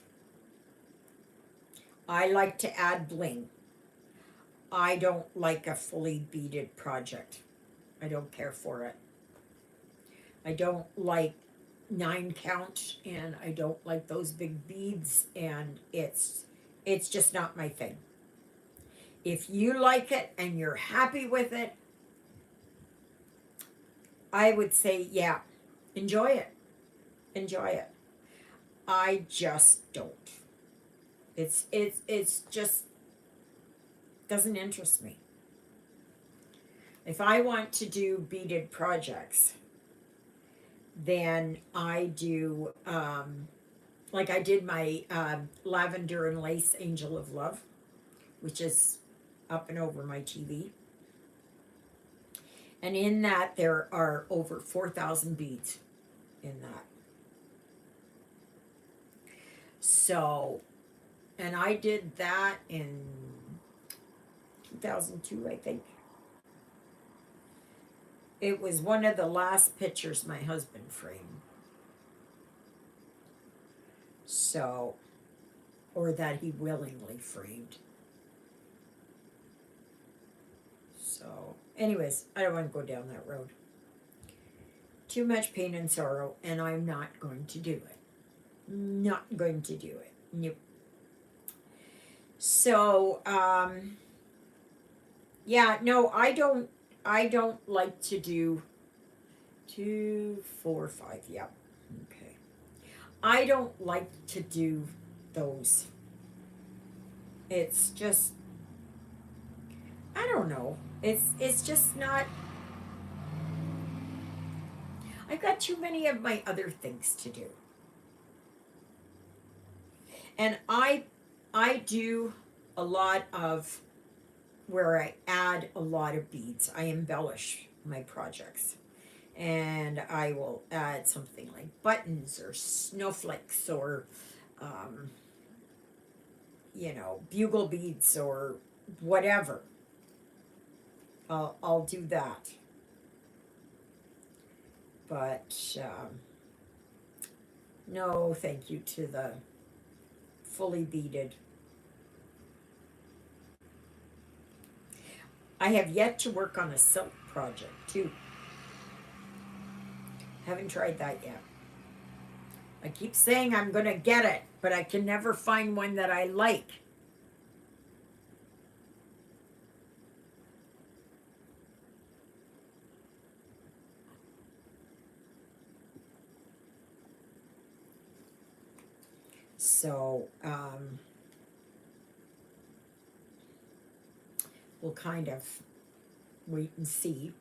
I like to add bling. I don't like a fully beaded project. I don't care for it. I don't like 9 count, and I don't like those big beads, and it's just not my thing. If you like it and you're happy with it, I would say, yeah, enjoy it. Enjoy it. I just don't. It's just doesn't interest me. If I want to do beaded projects, then I do like I did my lavender and lace angel of love, which is up and over my TV. And in that there are over 4,000 beads in that. So, and I did that in 2002, I think. It was one of the last pictures my husband framed. So, or that he willingly framed. So, anyways, I don't want to go down that road. Too much pain and sorrow, and I'm not going to do it. Not going to do it. Nope. So, yeah, no, I don't like to do 2, 4, 5, yeah. Okay. I don't like to do those. It's just, I don't know. It's just not, I've got too many of my other things to do. And I do a lot of where I add a lot of beads. I embellish my projects. And I will add something like buttons or snowflakes or, bugle beads or whatever. I'll do that. But no, thank you to the fully beaded. I have yet to work on a silk project too. Haven't tried that yet. I keep saying I'm going to get it, but I can never find one that I like. So, we'll kind of wait and see.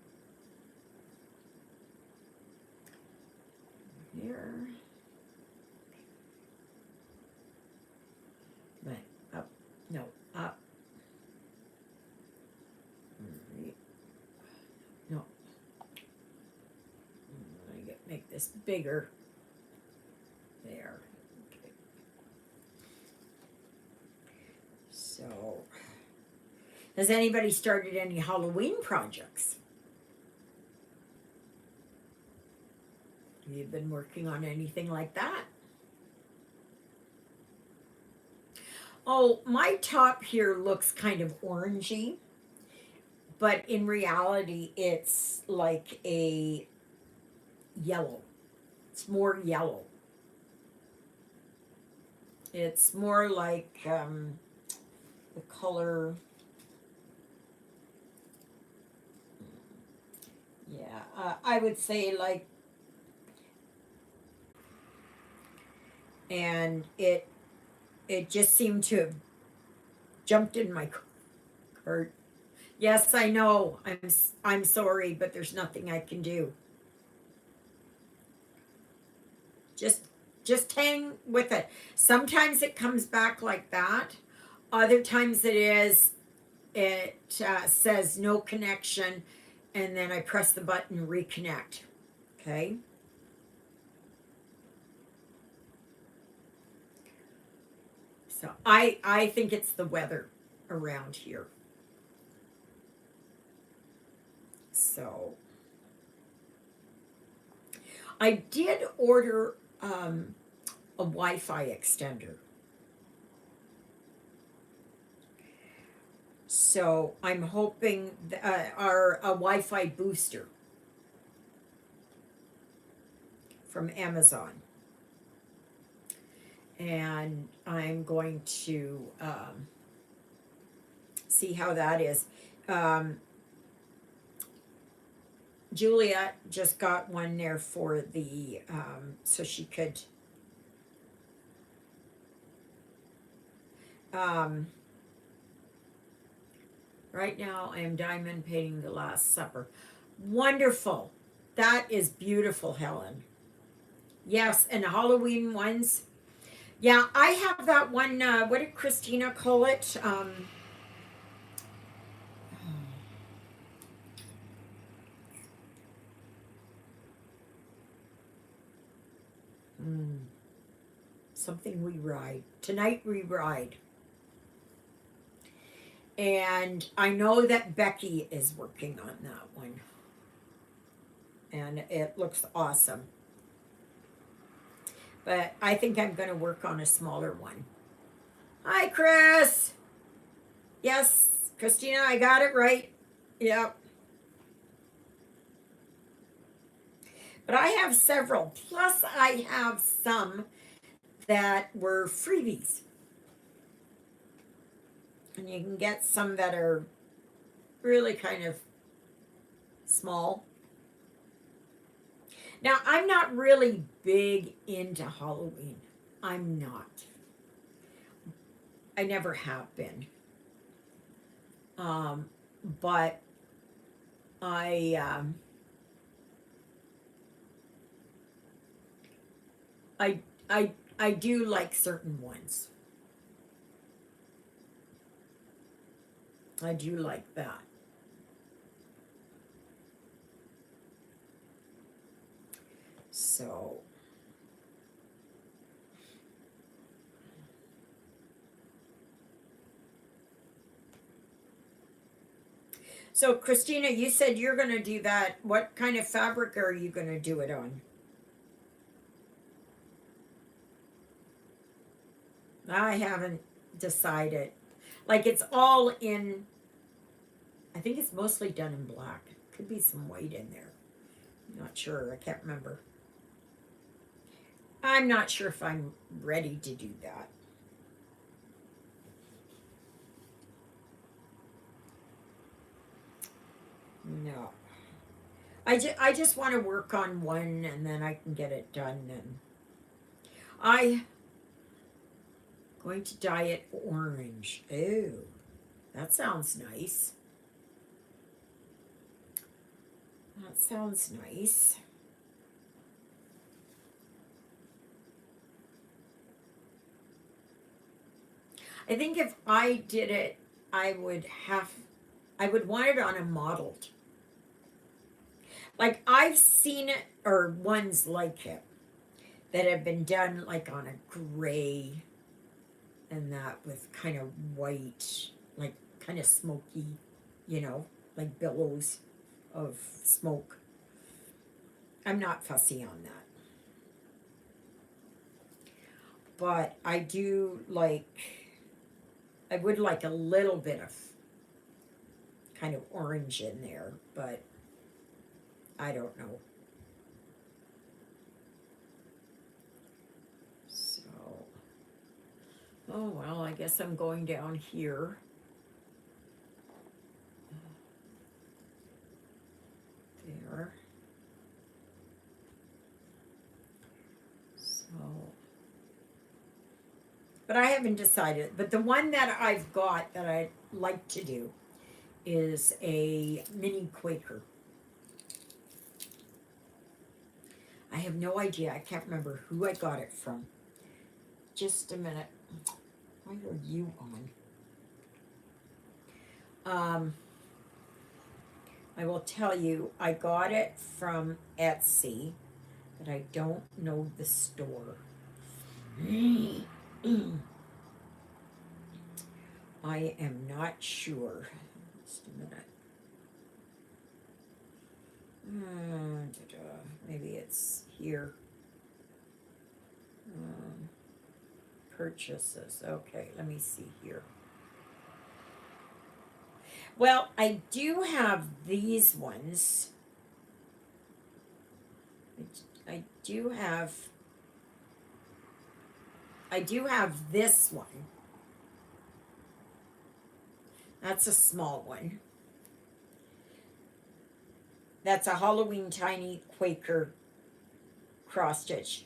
Here. Right, up, no, up. Right. No. Make this bigger. There. Okay. So, has anybody started any Halloween projects? Have you been working on anything like that? Oh, my top here looks kind of orangey, but in reality, it's like a yellow. It's more yellow. It's more like the color. Yeah, I would say like, and it just seemed to have jumped in my cart. Yes, I know. I'm sorry, but there's nothing I can do. Just just hang with it. Sometimes it comes back like that. Other times it says no connection, and then I press the button reconnect. Okay. So I think it's the weather around here. So I did order a Wi-Fi extender. So I'm hoping our a Wi-Fi booster from Amazon, and I'm going to see how that is. Um, Juliet just got one there for the so she could um, right now I am diamond painting the Last Supper. Wonderful. That is beautiful, Helen. Yes, and Halloween ones. Yeah, I have that one. What did Christina call it? Hmm, something we ride. Tonight we ride. And I know that Becky is working on that one. And it looks awesome. But I think I'm going to work on a smaller one. Hi, Chris. Yes, Christina, I got it right. Yep. But I have several. Plus, I have some that were freebies. And you can get some that are really kind of small. Now, I'm not really big into Halloween. I'm not. I never have been. Um, but I I I do like certain ones. I do like that. So so Christina, you said you're going to do that. What kind of fabric are you going to do it on? I haven't decided. Like it's all in, I think it's mostly done in black. Could be some white in there. I'm not sure. I can't remember. I'm not sure if I'm ready to do that. No. I just want to work on one and then I can get it done. And I going to dye it orange. Ooh, that sounds nice. That sounds nice. I think if I did it, I would have, I would want it on a modeled. Like I've seen it, or ones like it, that have been done like on a gray and that with kind of white, like kind of smoky, you know, like billows of smoke. I'm not fussy on that. But I do like, I would like a little bit of kind of orange in there, but I don't know. So, oh well, I guess I'm going down here. There. So, but I haven't decided. But the one that I've got that I'd like to do is a mini Quaker. I have no idea. I can't remember who I got it from. Just a minute. Why are you on? I will tell you, I got it from Etsy, but I don't know the store. I am not sure. Just a minute. Maybe it's here. Purchases. Okay, let me see here. Well, I do have these ones. I do have this one. That's a small one. That's a Halloween Tiny Quaker cross stitch.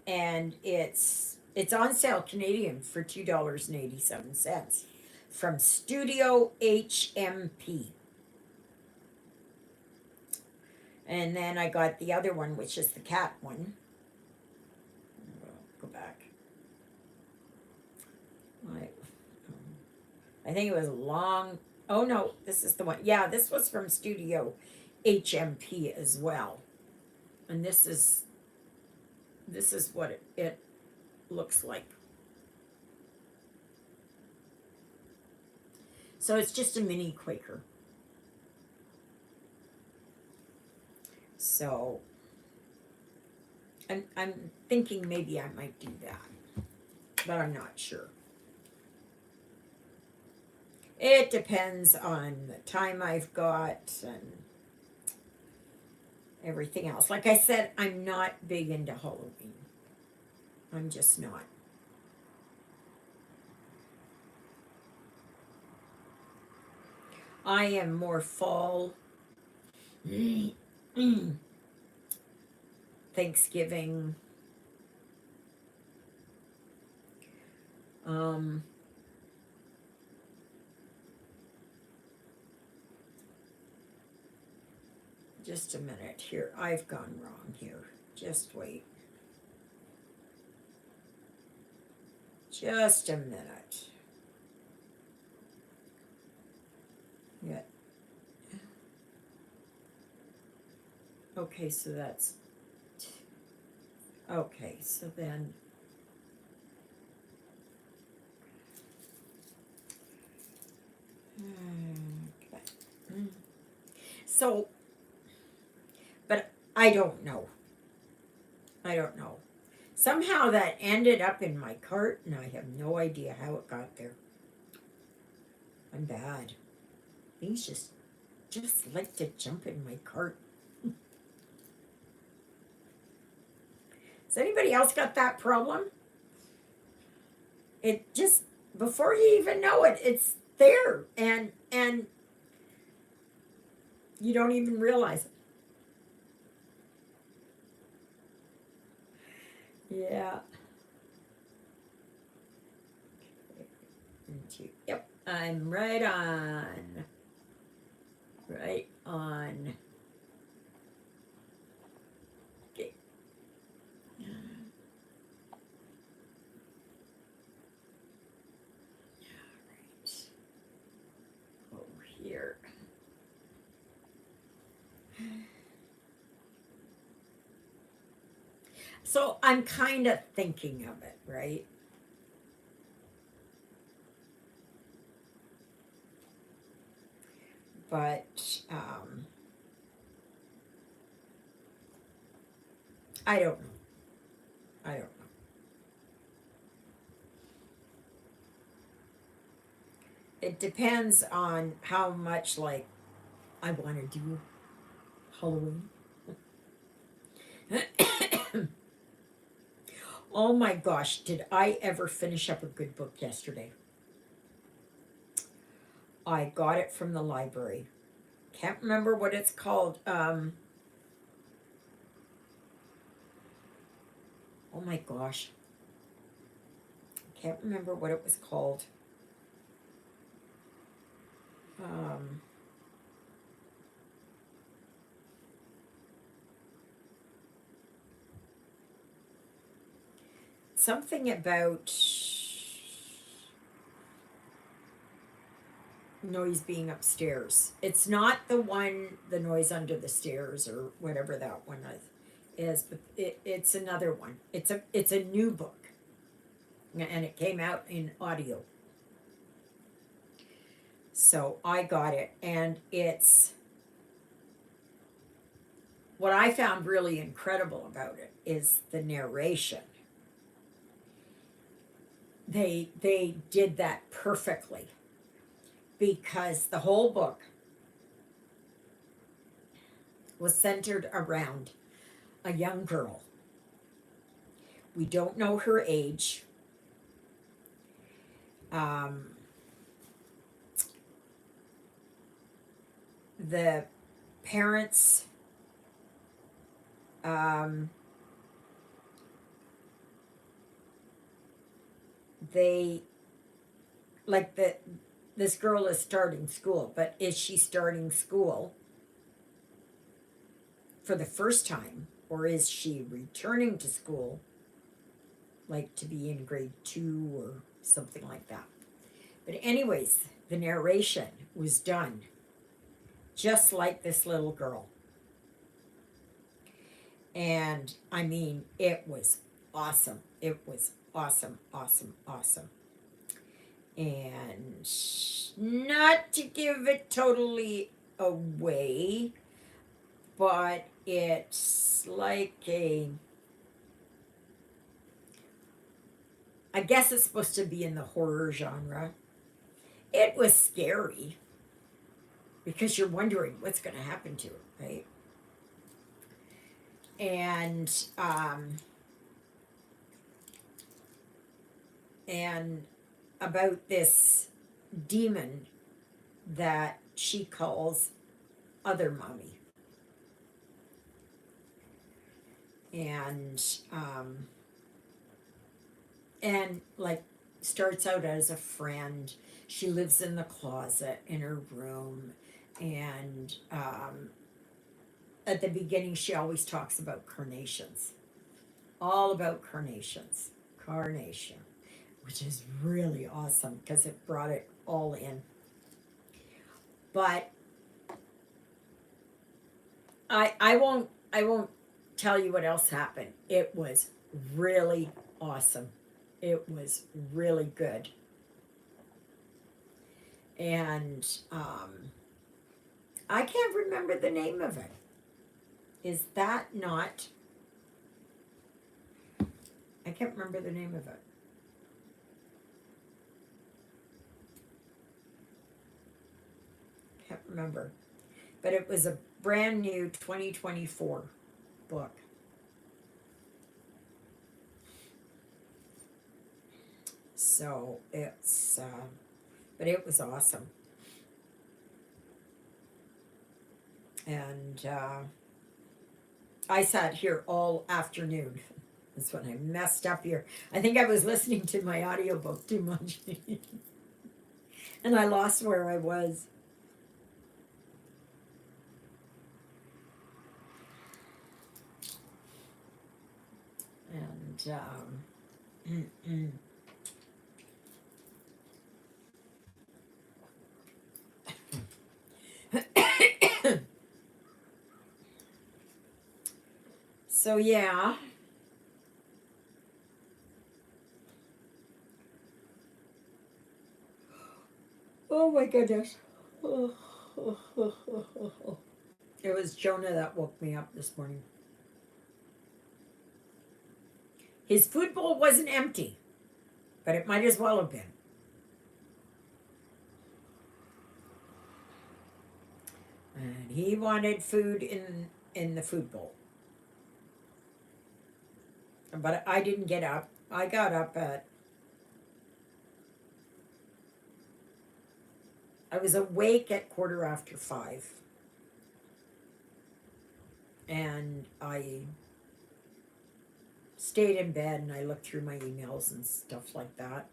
And it's on sale Canadian for $2.87 from Studio HMP. And then I got the other one, which is the cat one. Go back. I think it was long. Oh no, this is the one. Yeah, this was from Studio HMP as well. And this is what it looks like. So it's just a mini Quaker. So I'm thinking maybe I might do that, but I'm not sure. It depends on the time I've got and everything else. Like I said, I'm not big into Halloween. I'm just not. I am more fall, Thanksgiving, just a minute here. I've gone wrong here. Just wait. Just a minute. Yeah. Okay, so that's... Okay, so then... Okay. So, but I don't know. Somehow that ended up in my cart, and I have no idea how it got there. I'm bad. Things just like to jump in my cart. Has anybody else got that problem? It just, before you even know it, it's there, and you don't even realize it. Yeah. Yep, I'm right on. Right on. Okay. All right. Over here. So I'm kind of thinking of it, right? But I don't know. I don't know. it depends on how much like I want to do Halloween. Oh my gosh, did I ever finish up a good book yesterday? I got it from the library. Can't remember what it's called. Oh my gosh. Can't remember what it was called. Um, Something about noise being upstairs. It's not the one, the noise under the stairs or whatever that one is, but it's another one. It's a new book, and it came out in audio. So I got it, and it's what I found really incredible about it is the narration. They did that perfectly because the whole book was centered around a young girl. We don't know her age. Um, the parents they like that this girl is starting school, but is she starting school for the first time, or is she returning to school like to be in grade 2 or something like that? But anyways, the narration was done just like this little girl. And I mean, it was awesome. It was awesome, awesome, awesome. And not to give it totally away, but it's like I guess it's supposed to be in the horror genre. It was scary because you're wondering what's going to happen to her, right? And about this demon that she calls Other Mommy. And like starts out as a friend. She lives in the closet in her room, and at the beginning she always talks about carnations, all about carnation, which is really awesome because it brought it all in. But I won't tell you what else happened. It was really awesome. It was really good. And I can't remember the name of it. Is that not? I can't remember the name of it. Can't remember. But it was a brand new 2024 book. So it's, but it was awesome. And I sat here all afternoon. That's when I messed up here. I think I was listening to my audiobook too much. And I lost where I was. And so yeah. Oh my goodness. It was Jonah that woke me up this morning. His food bowl wasn't empty, but it might as well have been. And he wanted food in the food bowl. But I didn't get up. I got up at I was awake at 5:15. And I stayed in bed and I looked through my emails and stuff like that.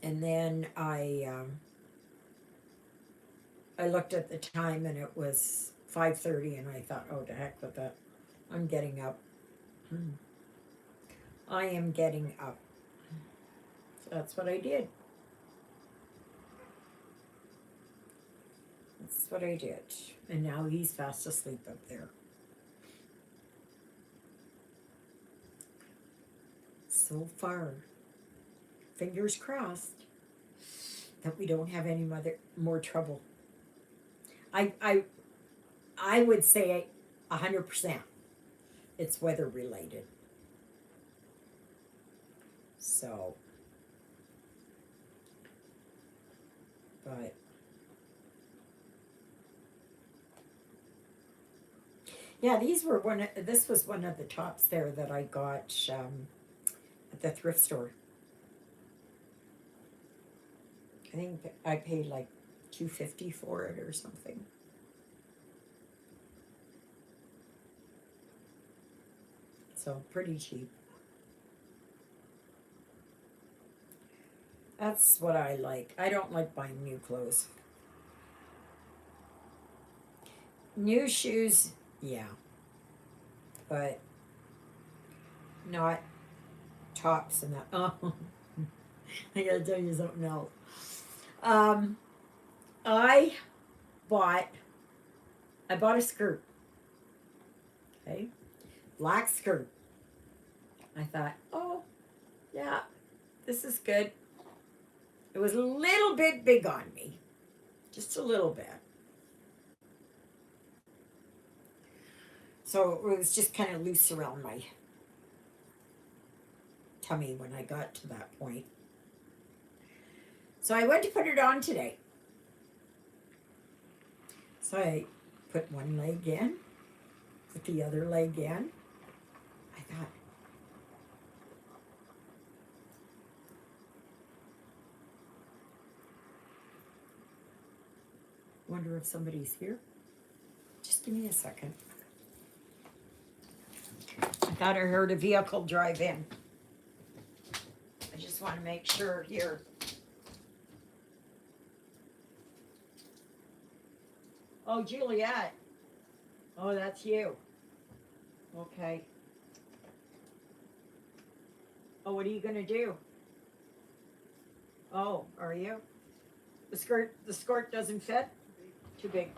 And then I looked at the time and it was 5:30 and I thought, oh, to heck with that. I'm getting up. I am getting up. So that's what I did. That's what I did. And now he's fast asleep up there. So far, fingers crossed that we don't have any more trouble. I would say 100% it's weather related. So, but yeah, this was one of the tops there that I got at the thrift store. I think I paid like $2.50 for it or something. So pretty cheap. That's what I like. I don't like buying new clothes. New shoes, yeah, but not tops and that. Oh, I gotta tell you something else. Um, I bought I bought a skirt. Okay, black skirt. I thought, oh, yeah, this is good. It was a little bit big on me, just a little bit. So it was just kind of loose around my tummy when I got to that point. So I went to put it on today. So I put one leg in, put the other leg in. I thought, wonder if somebody's here. Just give me a second. I thought I heard a vehicle drive in. I just want to make sure here. Oh, Juliet. Oh, that's you. Okay. Oh, what are you gonna do? Oh, are you? The skirt doesn't fit? Too big.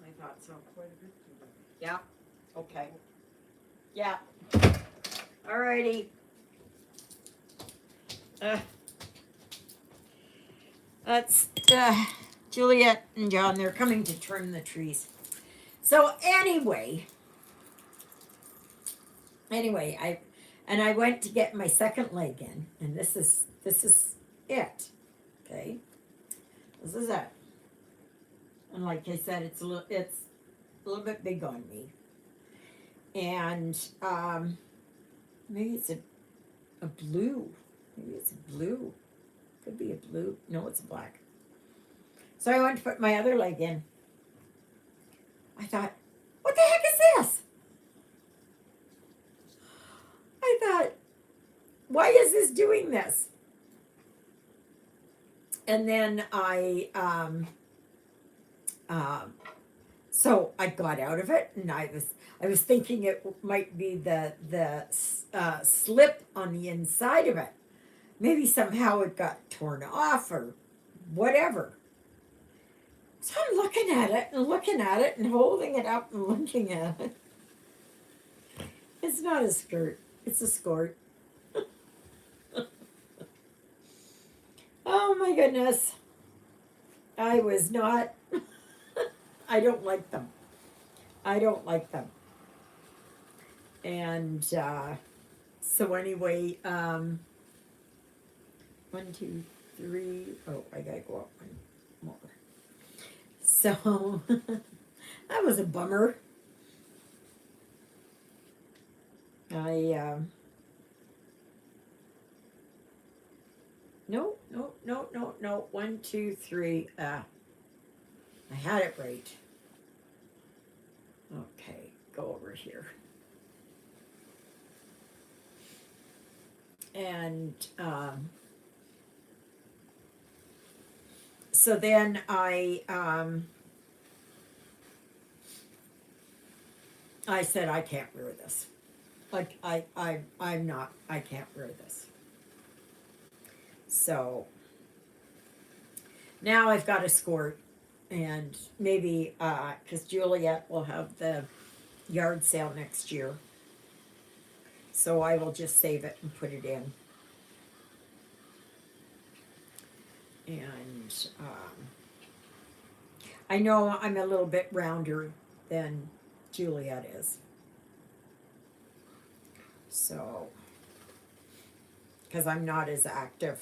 I thought so. Quite a bit too big. Yeah. Okay. Yeah. Alrighty. That's Juliet and John. They're coming to trim the trees. So anyway, I went to get my second leg in, and this is it. Okay, this is it. And like I said, it's a little bit big on me, and maybe it's a blue. Maybe it's a blue. Could be a blue. No, it's a black. So I went to put my other leg in. I thought, what the heck is this? I thought, why is this doing this? And then so I got out of it, and I was thinking it might be the slip on the inside of it. Maybe somehow it got torn off or whatever. So I'm looking at it and holding it up and looking at it. It's not a skirt. It's a skirt. Oh my goodness. I was not. I don't like them. I don't like them. And so anyway, 1, 2, 3. Oh, I gotta go up one more. So that was a bummer. I no, no, no, no, no. 1, 2, 3. I had it right. Okay, go over here. And so then I said I can't wear this. Like I'm not. I can't wear this. So now I've got a skirt, and maybe because Juliet will have the yard sale next year, so I will just save it and put it in. And I know I'm a little bit rounder than Juliet is, so because I'm not as active.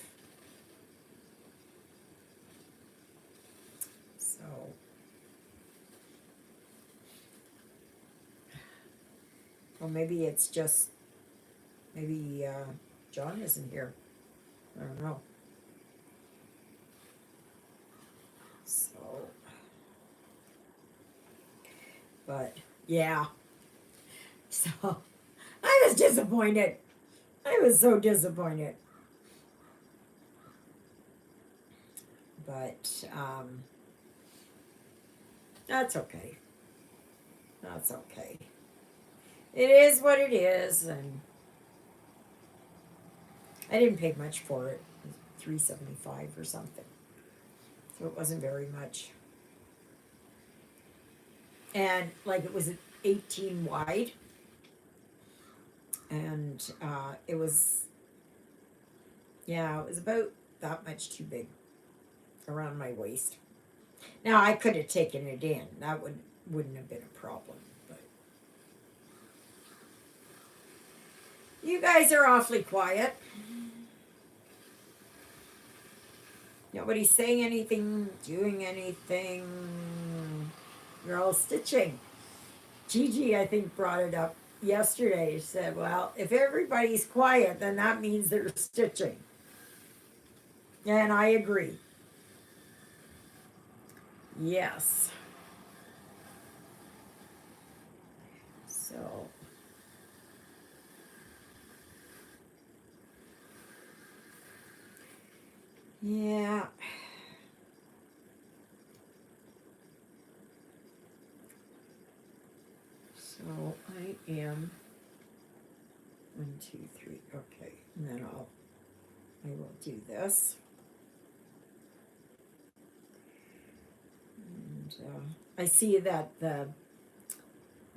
So well, maybe it's just maybe John isn't here. I don't know. So, but yeah. So I was disappointed. I was so disappointed. But that's okay. That's okay. It is what it is, and I didn't pay much for it. $3.75 or something. So it wasn't very much. And like it was 18 wide, and it was about that much too big around my waist. Now I could have taken it in. That wouldn't have been a problem. But you guys are awfully quiet. Nobody's saying anything, doing anything. You're all stitching. Gigi, I think, brought it up yesterday. She said, well, if everybody's quiet, then that means they're stitching. And I agree. Yes. So. Yeah. So I am 1, 2, 3. Okay, and then I will do this. And I see that the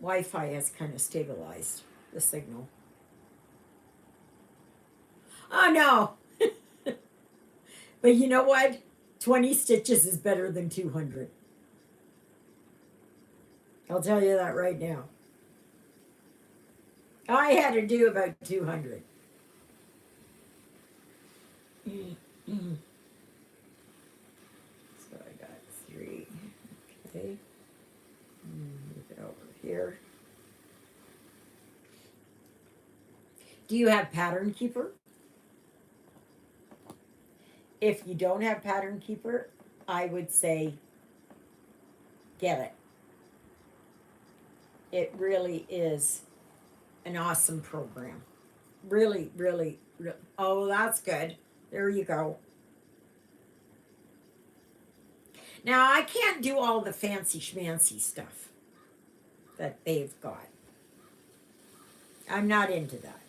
Wi-Fi has kind of stabilized the signal. Oh no! But you know what? 20 stitches is better than 200. I'll tell you that right now. I had to do about 200. So I got 3. Okay. Move it over here. Do you have Pattern Keeper? If you don't have Pattern Keeper, I would say get it. It really is an awesome program. Really, really, really. Oh, that's good. There you go. Now, I can't do all the fancy schmancy stuff that they've got. I'm not into that.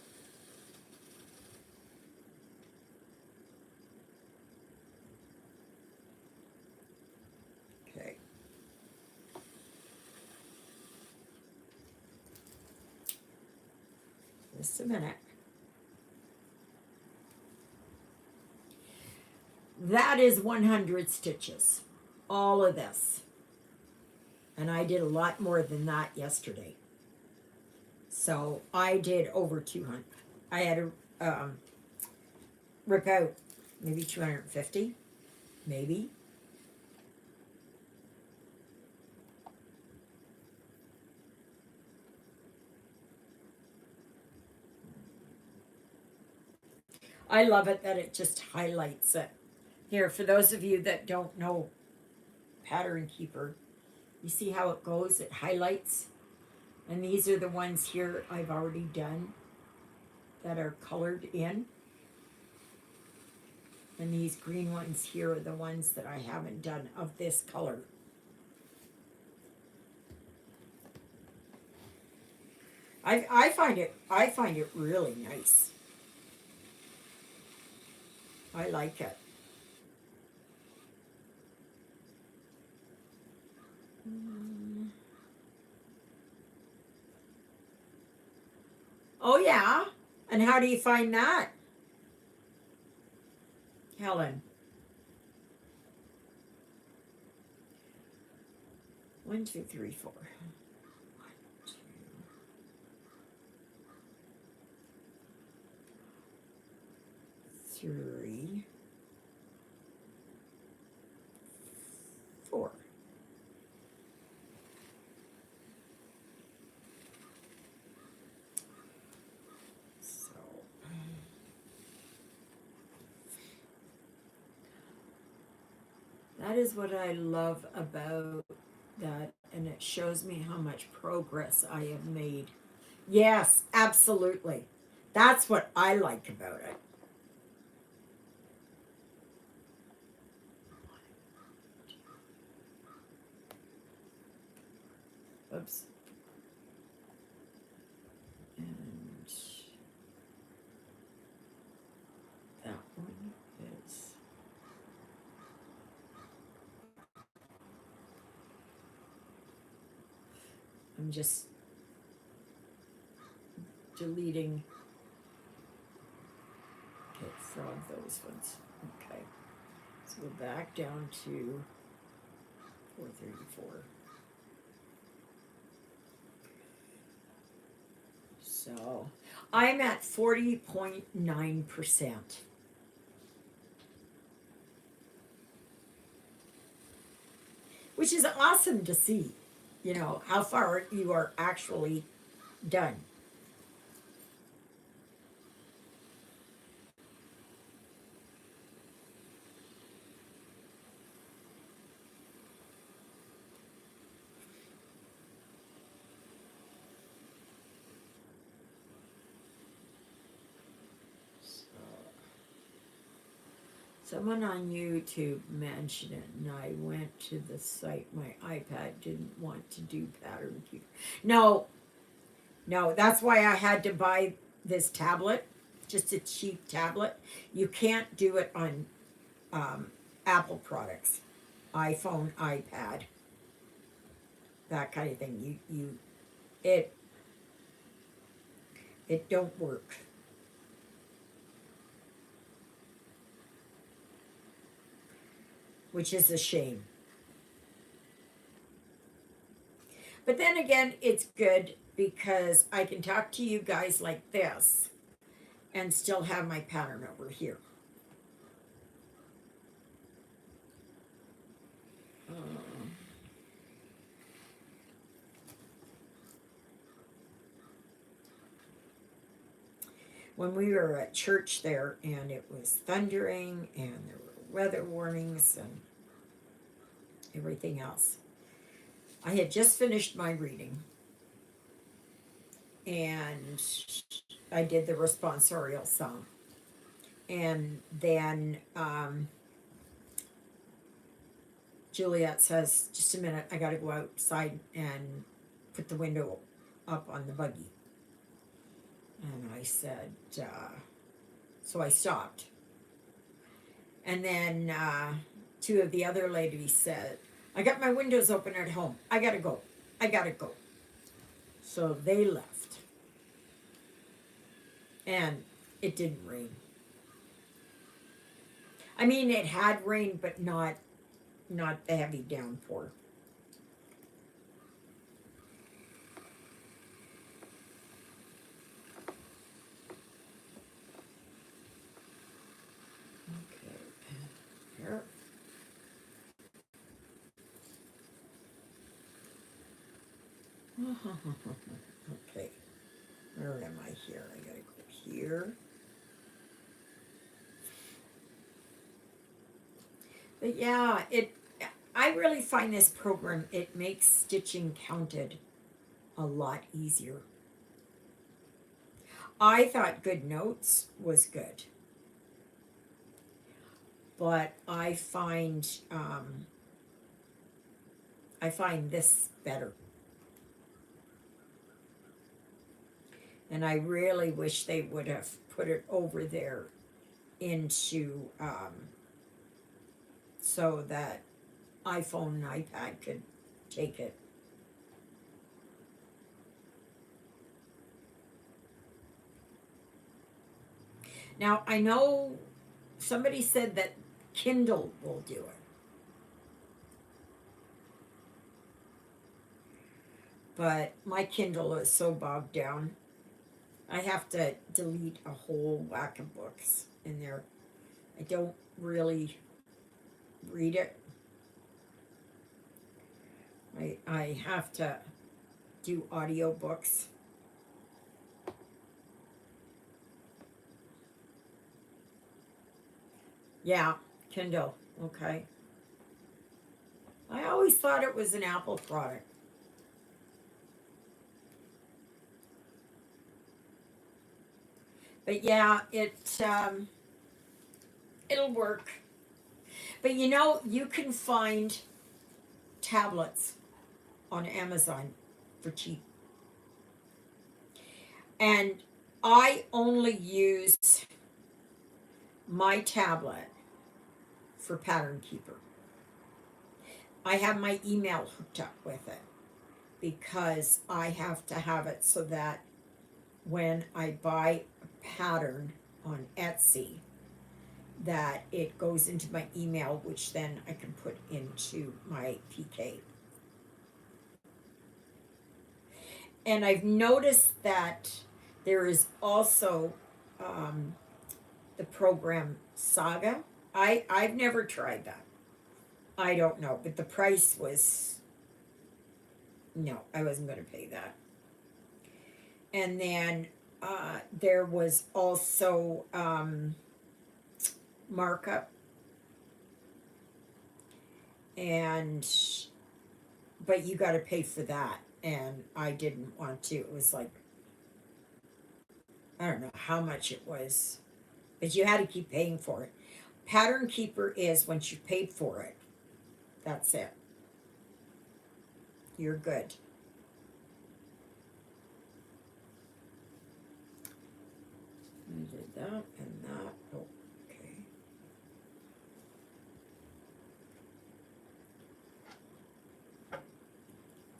Okay. Just a minute. That is 100 stitches. All of this. And I did a lot more than that yesterday. So I did over 200. I had to rip out maybe 250, maybe. I love it that it just highlights it. Here, for those of you that don't know Pattern Keeper, you see how it goes? It highlights. And these are the ones here I've already done that are colored in. And these green ones here are the ones that I haven't done of this color. I find it really nice. I like it. Oh yeah. And how do you find that, Helen? 1, 2, 3, 4. 1, 2, 3, 4. So that is what I love about that, and it shows me how much progress I have made. Yes, absolutely. That's what I like about it. Oops. And that one is I'm just deleting from those ones. Okay. So we're back down to 434. So I'm at 40.9%. Which is awesome to see, how far you are actually done. Someone on YouTube mentioned it, and I went to the site. My iPad didn't want to do Pattern Keeper. No, that's why I had to buy this tablet, just a cheap tablet. You can't do it on Apple products, iPhone, iPad, that kind of thing. It don't work. Which is a shame. But then again, it's good because I can talk to you guys like this and still have my pattern over here. When we were at church there and it was thundering and there were weather warnings and everything else, I had just finished my reading and I did the responsorial psalm. And then Juliet says, just a minute, I gotta go outside and put the window up on the buggy. And I said, so I stopped. And then two of the other ladies said, I got my windows open at home. I gotta go. So they left. And it didn't rain. I mean, it had rain, but not the heavy downpour. Okay, here. Okay, where am I here? I gotta go here. But yeah, I really find this program, it makes stitching counted a lot easier. I thought Good Notes was good, but I find this better. And I really wish they would have put it over there into so that iPhone and iPad could take it. Now I know somebody said that Kindle will do it, but my Kindle is so bogged down. I have to delete a whole whack of books in there. I don't really read it. I have to do audiobooks. Yeah, Kindle. Okay. I always thought it was an Apple product. But yeah, it'll work. But you know, you can find tablets on Amazon for cheap. And I only use my tablet for Pattern Keeper. I have my email hooked up with it because I have to have it so that when I buy a pattern on Etsy, that it goes into my email, which then I can put into my PK. And I've noticed that there is also um, the program Saga. I've never tried that. I don't know, but the price was no, I wasn't going to pay that. And then there was also Markup, and but you got to pay for that, and I didn't want to. It was like I don't know how much it was, but you had to keep paying for it. Pattern Keeper is once you paid for it, that's it. You're good. I did that and that. Oh, okay.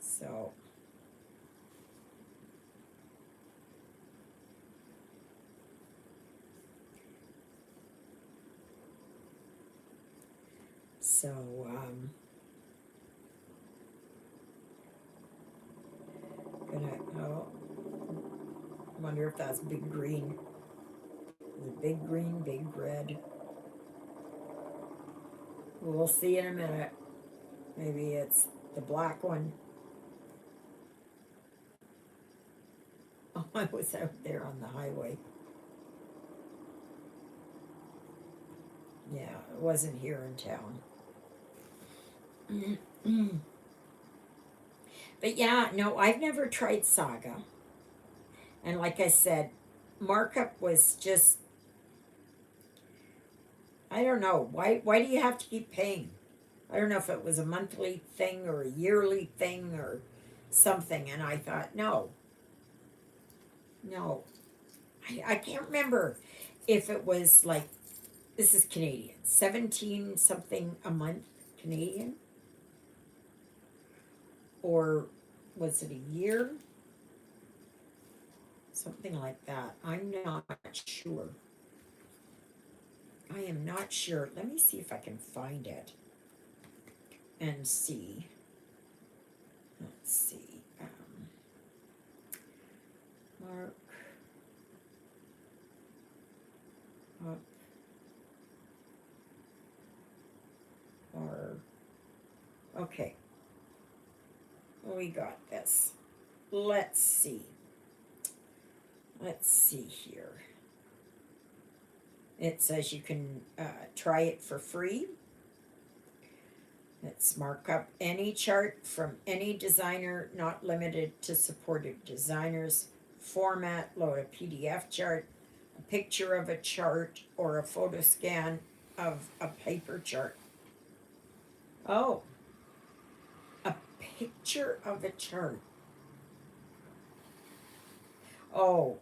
So so gonna oh, wonder if that's big green. The big green, big red. We'll see in a minute. Maybe it's the black one. Oh, I was out there on the highway. Yeah, it wasn't here in town. But yeah, no, I've never tried Saga. And like I said, Markup was just, I don't know. Why do you have to keep paying? I don't know if it was a monthly thing or a yearly thing or something. And I thought, no, no. I can't remember if it was like, this is Canadian, 17 something a month Canadian, or was it a year? Something like that. I'm not sure. I am not sure. Let me see if I can find it and see. Let's see. Mark up or okay. We got this. Let's see. Let's see here. It says you can try it for free. Mark up any chart from any designer, not limited to supported designers. Format, load a PDF chart, a picture of a chart, or a photo scan of a paper chart. Oh, a picture of a chart. Oh,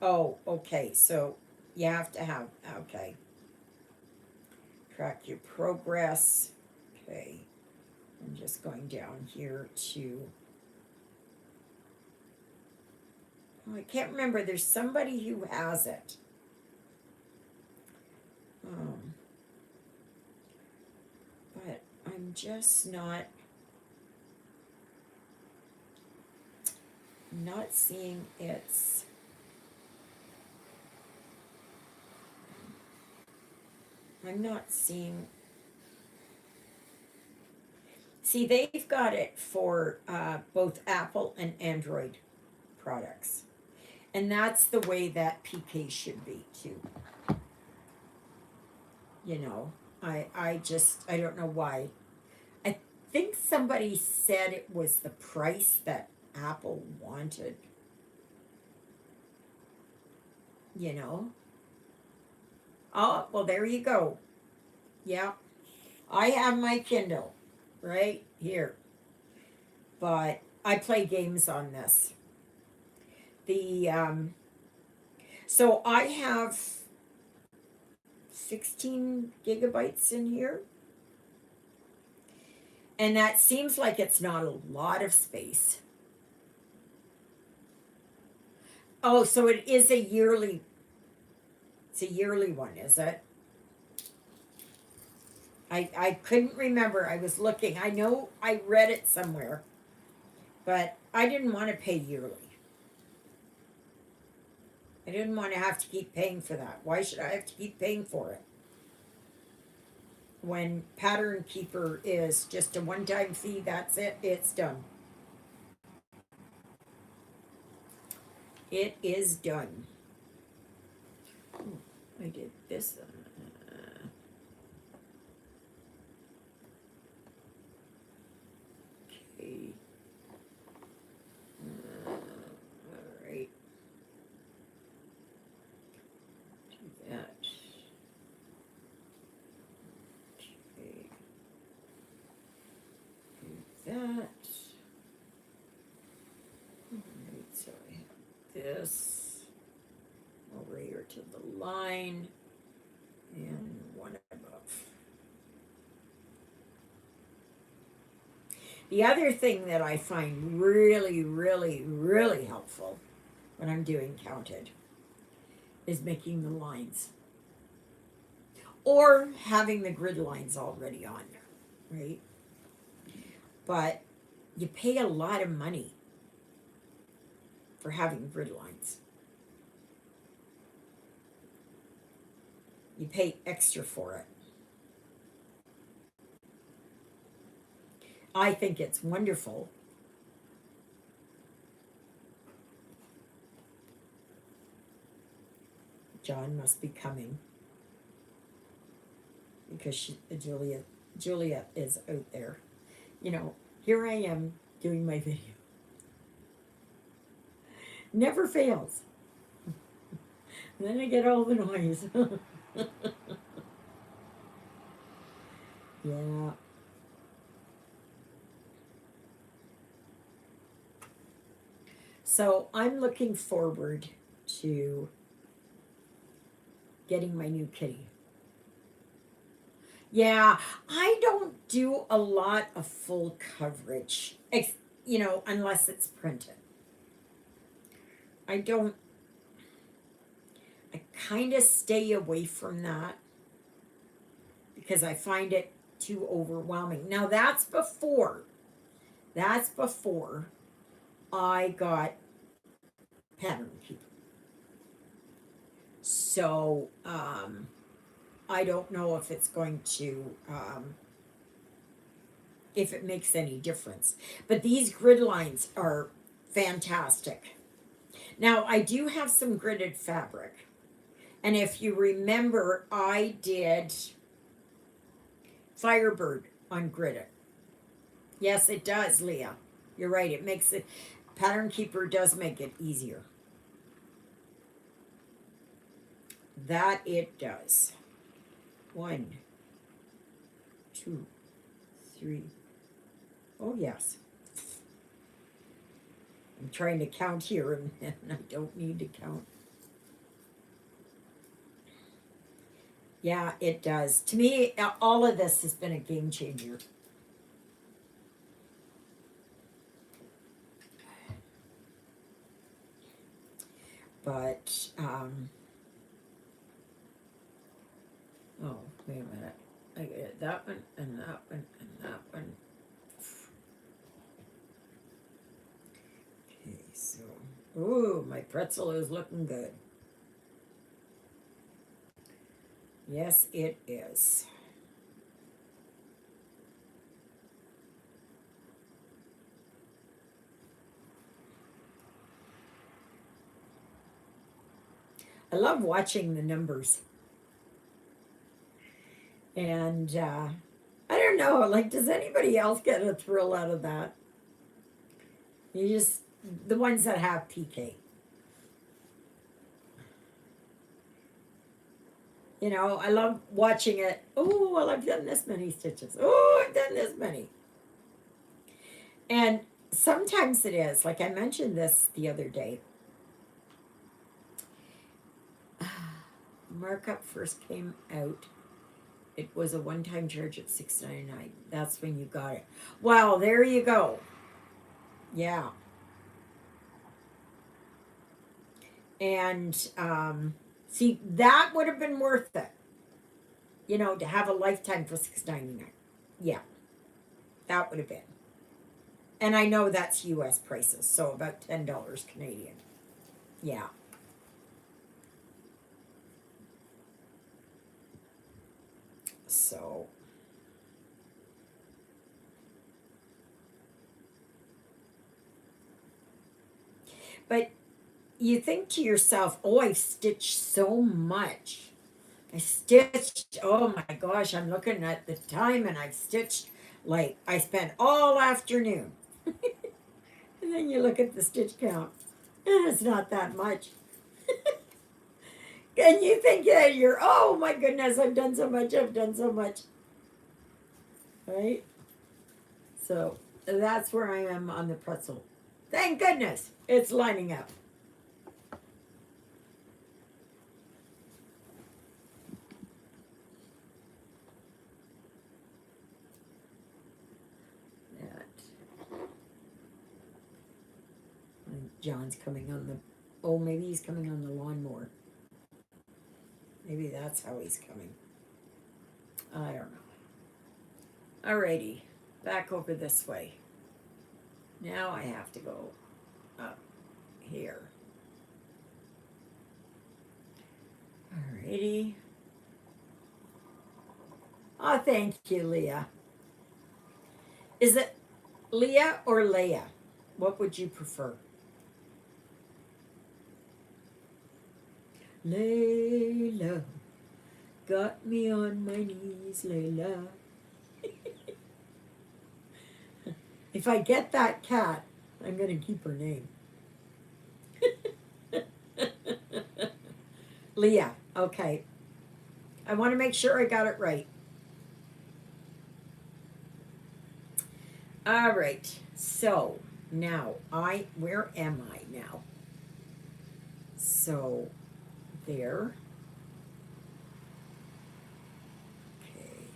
okay. So you have to have, okay. Track your progress. Okay. I'm just going down here to, oh, I can't remember. There's somebody who has it. But I'm just not seeing its. I'm not seeing. See, they've got it for both Apple and Android products. And that's the way that PK should be too. You know, I don't know why. I think somebody said it was the price that Apple wanted. You know? Oh, well, there you go. Yeah. I have my Kindle right here. But I play games on this. So I have 16 gigabytes in here. And that seems like it's not a lot of space. Oh, so it is a yearly. It's a yearly one, is it? I couldn't remember. I was looking. I know I read it somewhere, but I didn't want to pay yearly. I didn't want to have to keep paying for that. Why should I have to keep paying for it? When Pattern Keeper is just a one-time fee, that's it. It's done. It is done. Ooh, I did this. Okay. All right. Do that. Okay. Do that. Alright, so I have this over here to the line and one above. The other thing that I find really, really, really helpful when I'm doing counted is making the lines or having the grid lines already on there, right? But you pay a lot of money for having grid lines. You pay extra for it. I think it's wonderful. John must be coming because Julia is out there. You know, here I am doing my video. Never fails. And then I get all the noise. Yeah. So I'm looking forward to getting my new kitty. Yeah, I don't do a lot of full coverage, you know, unless it's printed. I kind of stay away from that because I find it too overwhelming. Now that's before I got Pattern Keeper. So, I don't know if it's going to, if it makes any difference. But these grid lines are fantastic. Now, I do have some gridded fabric. And if you remember, I did Firebird ungrid it. Yes, it does, Leah. You're right. It makes it, Pattern Keeper does make it easier. That it does. 1, 2, 3. Oh, yes. I'm trying to count here and I don't need to count. Yeah, it does. To me, all of this has been a game changer. But, oh, wait a minute. I get that one and that one and that one. Okay, so, ooh, my pretzel is looking good. Yes, it is. I love watching the numbers. And I don't know, like, does anybody else get a thrill out of that? You just, the ones that have PK. You know, I love watching it. Oh, well, I've done this many stitches. Oh, I've done this many. And sometimes it is. Like I mentioned this the other day. Markup first came out. It was a one-time charge at $6.99. That's when you got it. Wow, there you go. Yeah. And see, that would have been worth it. You know, to have a lifetime for $6.99. Yeah, that would have been. And I know that's US prices, so about $10 Canadian. Yeah. So, but you think to yourself, oh, I've stitched so much. I stitched, oh my gosh, I'm looking at the time and I've stitched, like, I spent all afternoon. And then you look at the stitch count, and it's not that much. And you think that you're, oh my goodness, I've done so much, I've done so much. Right? So that's where I am on the pretzel. Thank goodness it's lining up. That. I think John's coming on the, oh, maybe he's coming on the lawnmower. Maybe that's how he's coming. I don't know. Alrighty, back over this way. Now I have to go up here. Alrighty. Oh, thank you, Leah. Is it Leah or Leia? What would you prefer? Layla, got me on my knees, Layla. If I get that cat, I'm going to keep her name. Leah, okay. I want to make sure I got it right. All right, so now where am I now? So, there. Okay.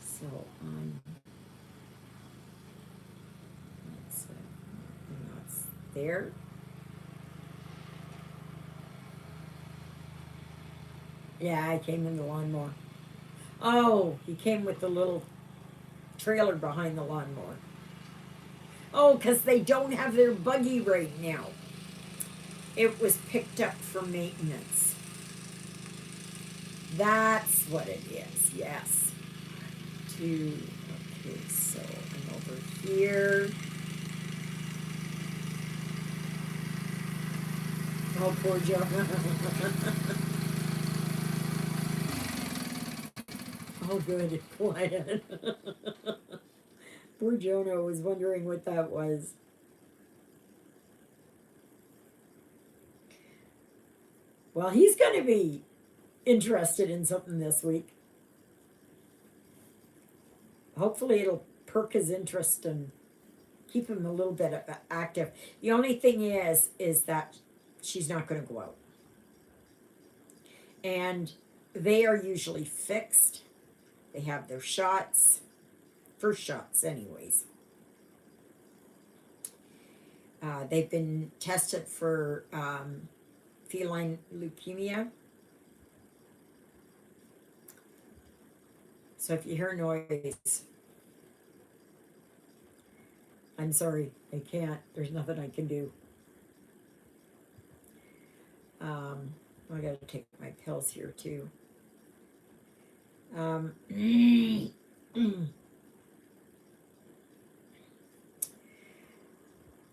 So, that's there. Yeah, I came in the lawnmower. Oh, he came with the little trailer behind the lawnmower. Oh, because they don't have their buggy right now. It was picked up for maintenance. That's what it is, yes. Okay, so I'm over here. Oh, poor Joe. Oh, good, quiet. Poor Jonah was wondering what that was. Well, he's going to be interested in something this week. Hopefully, it'll perk his interest and keep him a little bit active. The only thing is that she's not going to go out. And they are usually fixed. They have their shots, first shots, anyways. They've been tested for feline leukemia. So if you hear noise, I'm sorry, I can't. There's nothing I can do. I gotta take my pills here too.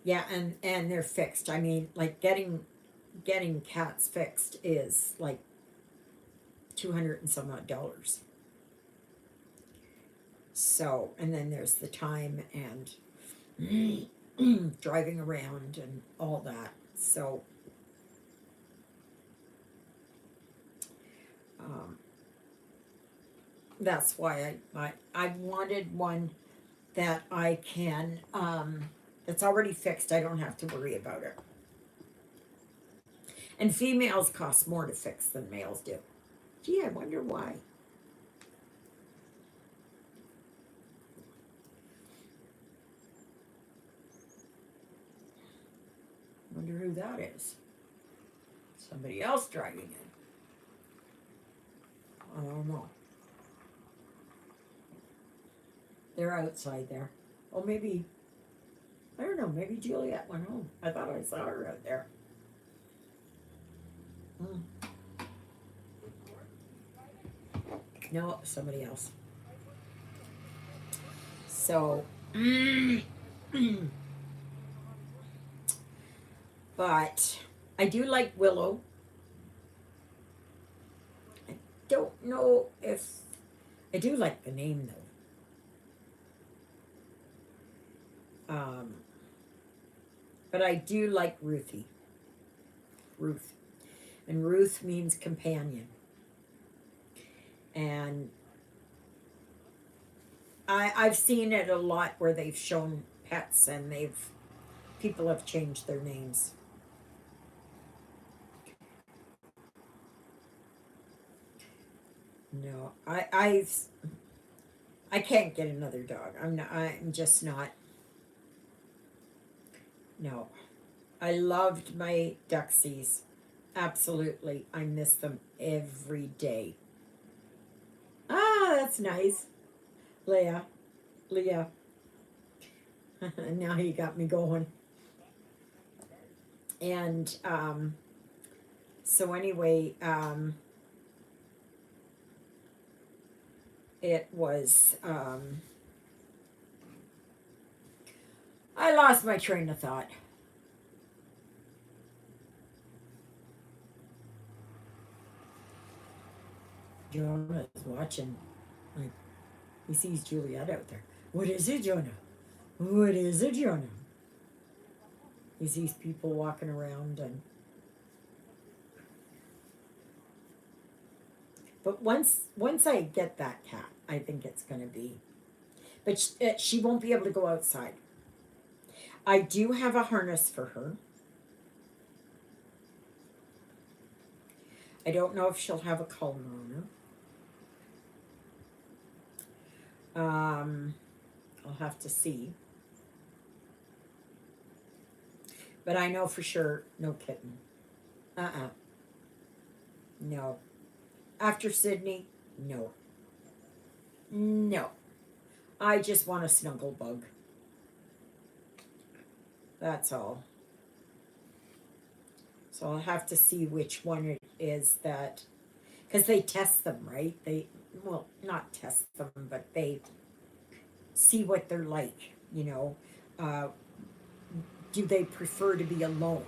Yeah, and they're fixed. I mean, like getting cats fixed is like 200 and some odd dollars. So, and then there's the time and driving around and all that. So, um, that's why I wanted one that I can that's already fixed. I don't have to worry about it. And females cost more to fix than males do. Gee, I wonder why. Wonder who that is. Somebody else driving in. I don't know. They're outside there. Oh, maybe, I don't know, maybe Juliet went home. I thought I saw her out there. Hmm. No, somebody else. So, but I do like Willow. I don't know if I do like the name though. But I do like Ruthie. Ruth. And Ruth means companion. And I've seen it a lot where they've shown pets and people have changed their names. No, I can't get another dog. I'm just not. No. I loved my Duxies. Absolutely. I miss them every day. Ah, that's nice. Leah. Leah. Now you got me going. And so anyway, it was I lost my train of thought. Jonah is watching, like, he sees Juliet out there. What is it, Jonah? What is it, Jonah? He sees people walking around and. But once I get that cat, I think it's going to be. But she won't be able to go outside. I do have a harness for her. I don't know if she'll have a collar on her. I'll have to see. But I know for sure no kitten. Uh-uh. No. After Sydney, no. No. I just want a snuggle bug. That's all. So I'll have to see which one it is that, because they test them, right? Well, not test them, but they see what they're like, you know. Do they prefer to be alone?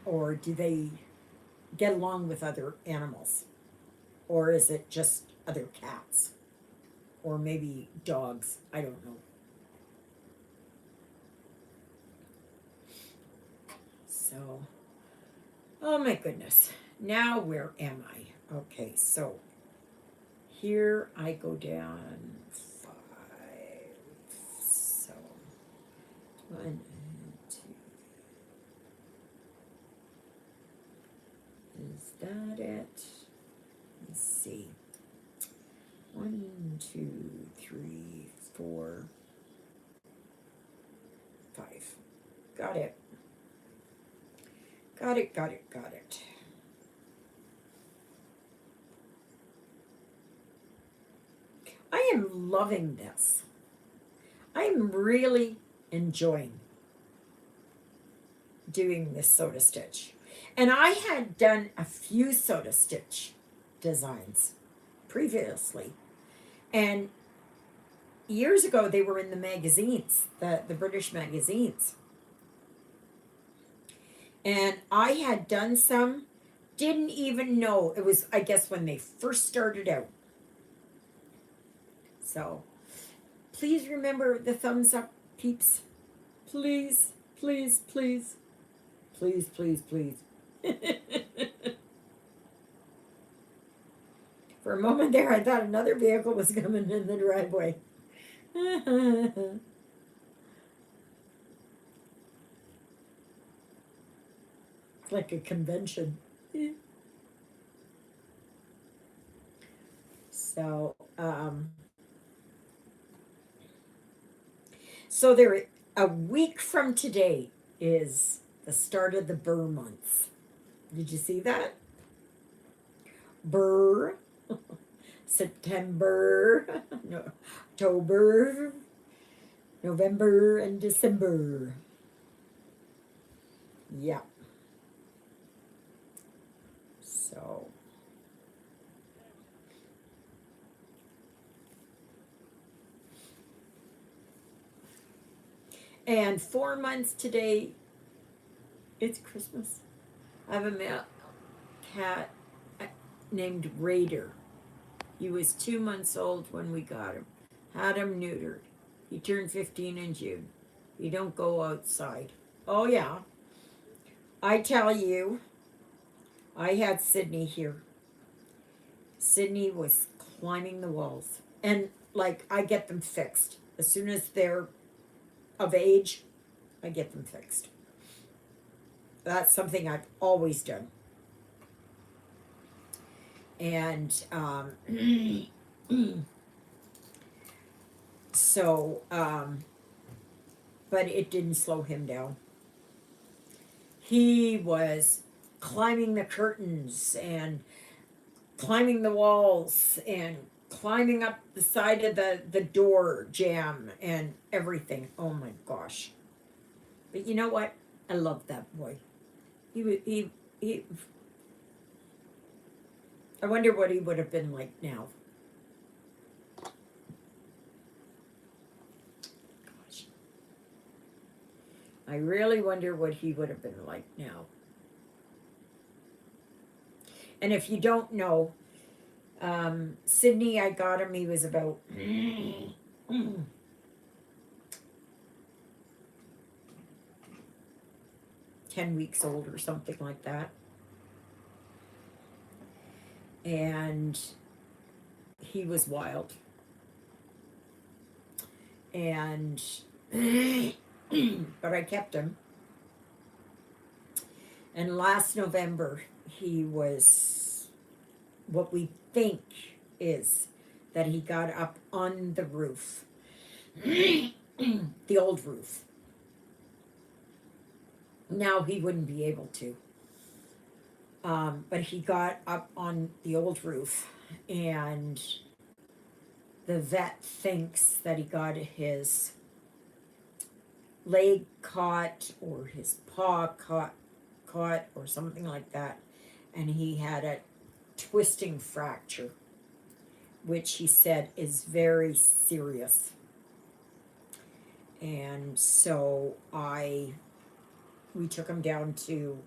Or do they get along with other animals? Or is it just other cats? Or maybe dogs? I don't know. So, oh my goodness. Now where am I? Okay, so here I go down 5. So 1, 2. Is that it? Let's see. 1, 2, 3, 4, 5. Got it. Got it, got it, got it. I am loving this. I'm really enjoying doing this soda stitch. And I had done a few soda stitch designs previously. And years ago they were in the magazines, the British magazines. And I had done some, didn't even know. It was, I guess, when they first started out. So, please remember the thumbs up, peeps. Please, please, please. Please, please, please. For a moment there, I thought another vehicle was coming in the driveway. It's like a convention. So, so there, a week from today is the start of the burr months. Did you see that? Burr. September, no, October, November, and December. Yeah. So. And 4 months today, it's Christmas. I have a male cat named Raider. He was 2 months old when we got him. Had him neutered. He turned 15 in June. He don't go outside. Oh yeah. I tell you, I had Sydney here. Sydney was climbing the walls. And like, I get them fixed. As soon as they're of age, I get them fixed. That's something I've always done. And so, but it didn't slow him down. He was climbing the curtains and climbing the walls and climbing up the side of the door jamb and everything. Oh my gosh. But you know what? I love that boy. He I wonder what he would have been like now. Gosh. I really wonder what he would have been like now. And if you don't know, Sydney, I got him, he was about 10 weeks old or something like that. And he was wild. And, but I kept him. And last November, he was, what we think is that he got up on the roof, the old roof. Now he wouldn't be able to. But he got up on the old roof, and the vet thinks that he got his leg caught or his paw caught or something like that, and he had a twisting fracture, which he said is very serious. And so we took him down to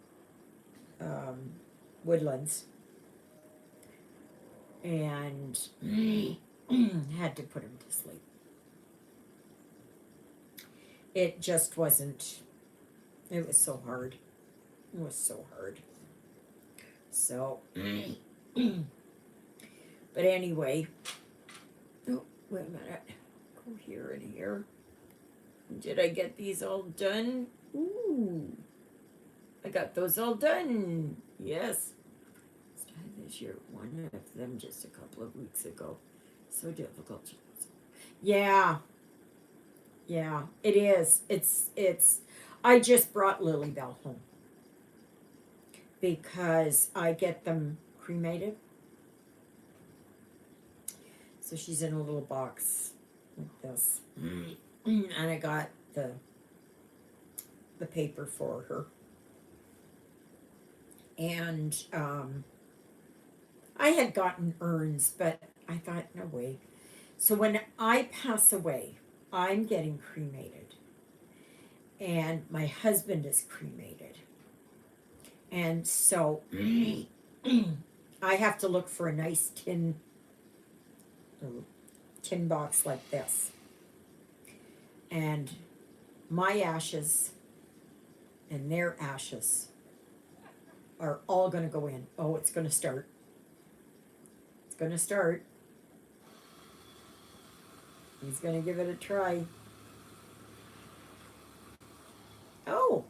Woodlands, and had to put him to sleep. It just wasn't, it was so hard. It was so hard. So, but anyway, oh, wait a minute. Go here and here. Did I get these all done? Ooh, I got those all done. Yes. Started this year, one of them just a couple of weeks ago. So difficult. Yeah, yeah, it is. It's. I just brought Lilybell home because I get them cremated. So she's in a little box like this, and I got the paper for her, and I had gotten urns, but I thought, no way. So when I pass away, I'm getting cremated, and my husband is cremated, and so I have to look for a nice tin box like this, and my ashes and their ashes are all going to go in. Oh, it's going to start. It's going to start. He's going to give it a try. Oh.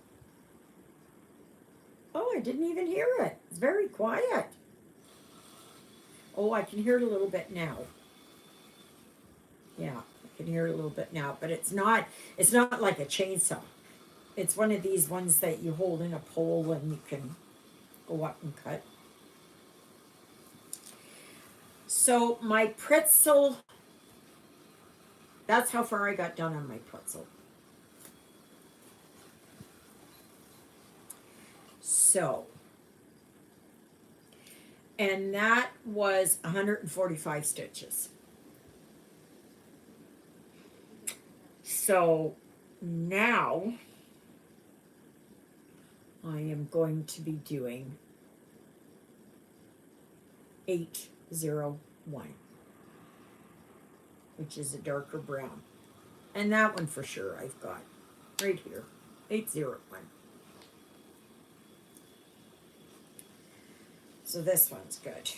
Oh, I didn't even hear it. It's very quiet. Oh, I can hear it a little bit now. Yeah, I can hear it a little bit now, but it's not like a chainsaw. It's one of these ones that you hold in a pole and you can go up and cut. So my pretzel, that's how far I got done on my pretzel. So, and that was 145 stitches. So now I am going to be doing 801, which is a darker brown. And that one for sure I've got right here, 801. So this one's good.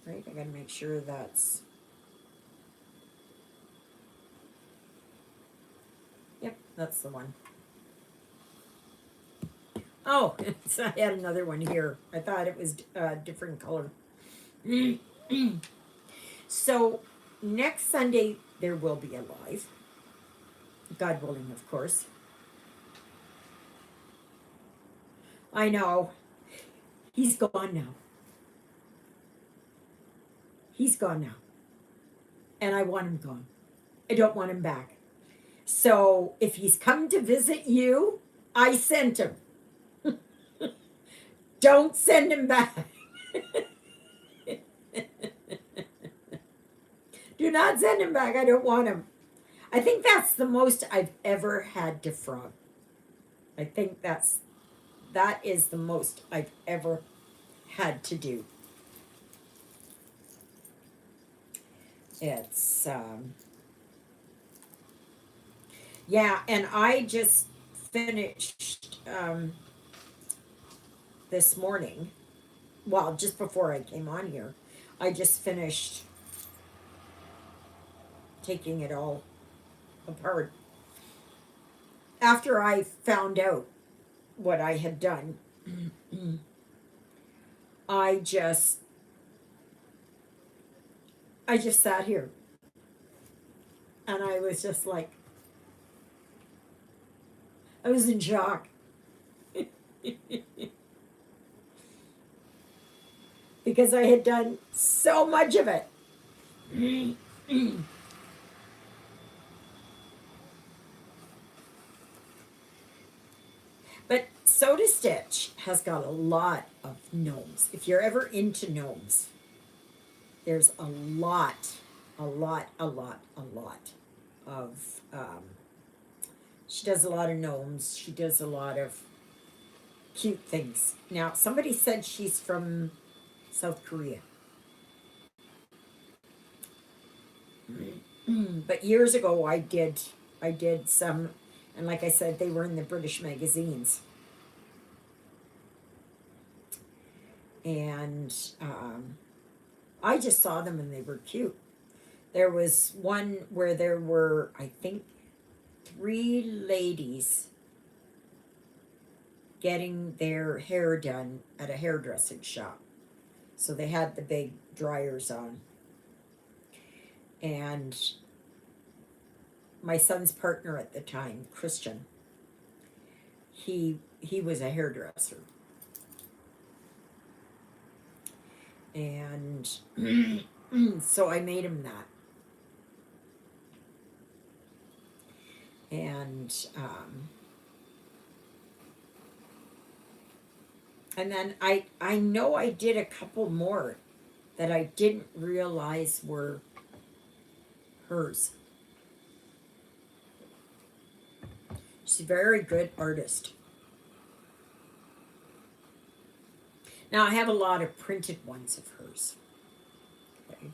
Right, I gotta make sure that's, yep, that's the one. Oh, I had another one here. I thought it was a different color. So next Sunday there will be a live, God willing, of course. I know. He's gone now. He's gone now. And I want him gone. I don't want him back. So if he's come to visit you, I sent him. Don't send him back. Do not send him back. I don't want him. I think that's the most I've ever had to frog. I think that is the most I've ever had to do. It's yeah, and I just finished this morning, well, just before I came on here, I just finished taking it all apart. After I found out what I had done, I just sat here and I was just like, I was in shock. Because I had done so much of it. But Soda Stitch has got a lot of gnomes. If you're ever into gnomes, there's a lot of, she does a lot of gnomes. She does a lot of cute things. Now, somebody said she's from South Korea. But years ago I did some, and like I said, they were in the British magazines. And I just saw them and they were cute. There was one where there were, I think, three ladies getting their hair done at a hairdressing shop. So they had the big dryers on. And my son's partner at the time, Christian, he was a hairdresser. And so I made him that. And then I know I did a couple more that I didn't realize were hers. She's a very good artist. Now I have a lot of printed ones of hers. Okay.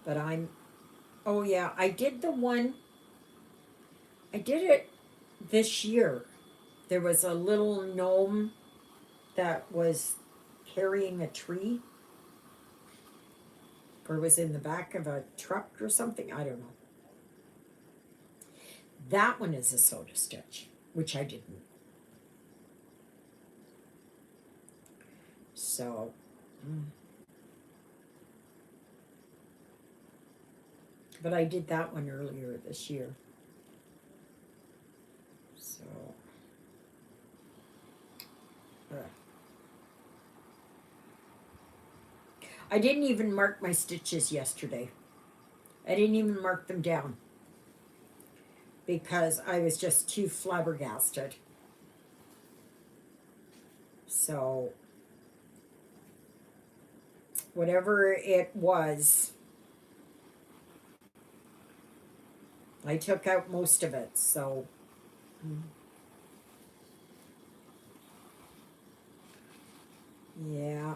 But oh yeah, I did the one, I did it this year. There was a little gnome that was carrying a tree, or was in the back of a truck or something. I don't know. That one is a soda stitch, which I didn't. So, but I did that one earlier this year. So, I didn't even mark my stitches yesterday. I didn't even mark them down because I was just too flabbergasted. So, whatever it was, I took out most of it. So, yeah.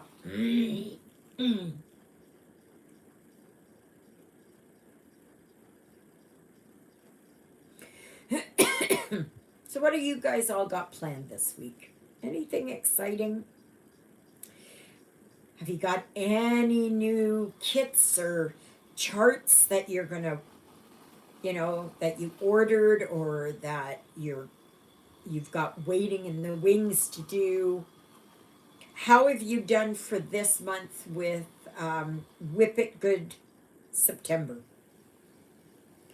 So, what do you guys all got planned this week? Anything exciting? Have you got any new kits or charts that you're gonna, that you ordered or that you've got waiting in the wings to do? How have you done for this month with Whip It Good September?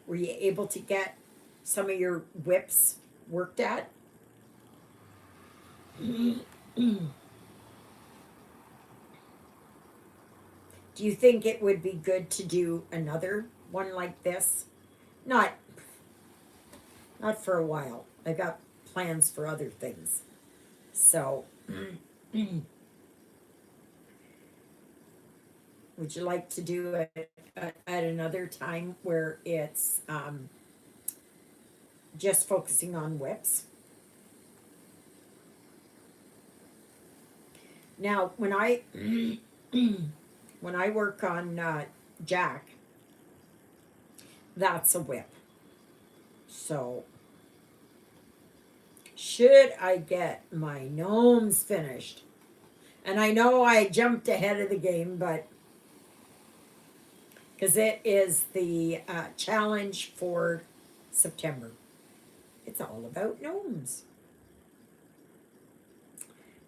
Were you able to get some of your whips worked at? Do you think it would be good to do another one like this? Not not for a while. I got plans for other things. So, would you like to do it at another time where it's just focusing on whips? Now, when I when I work on Jack, that's a whip. So, should I get my gnomes finished? And I know I jumped ahead of the game, but because it is the challenge for September, it's all about gnomes.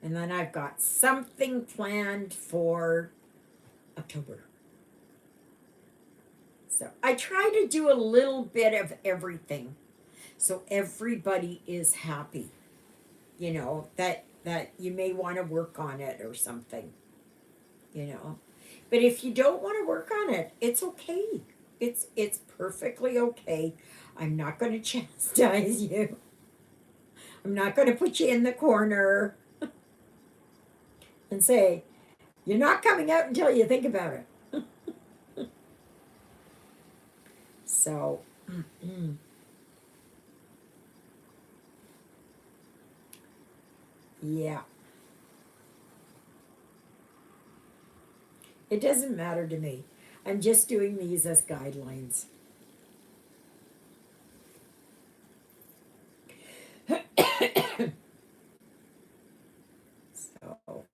And then I've got something planned for October. So I try to do a little bit of everything so everybody is happy. That you may want to work on it or something, you know. But if you don't want to work on it, it's okay. It's perfectly okay. I'm not going to chastise you. I'm not going to put you in the corner and say, you're not coming out until you think about it. So, yeah. It doesn't matter to me. I'm just doing these as guidelines. So, oh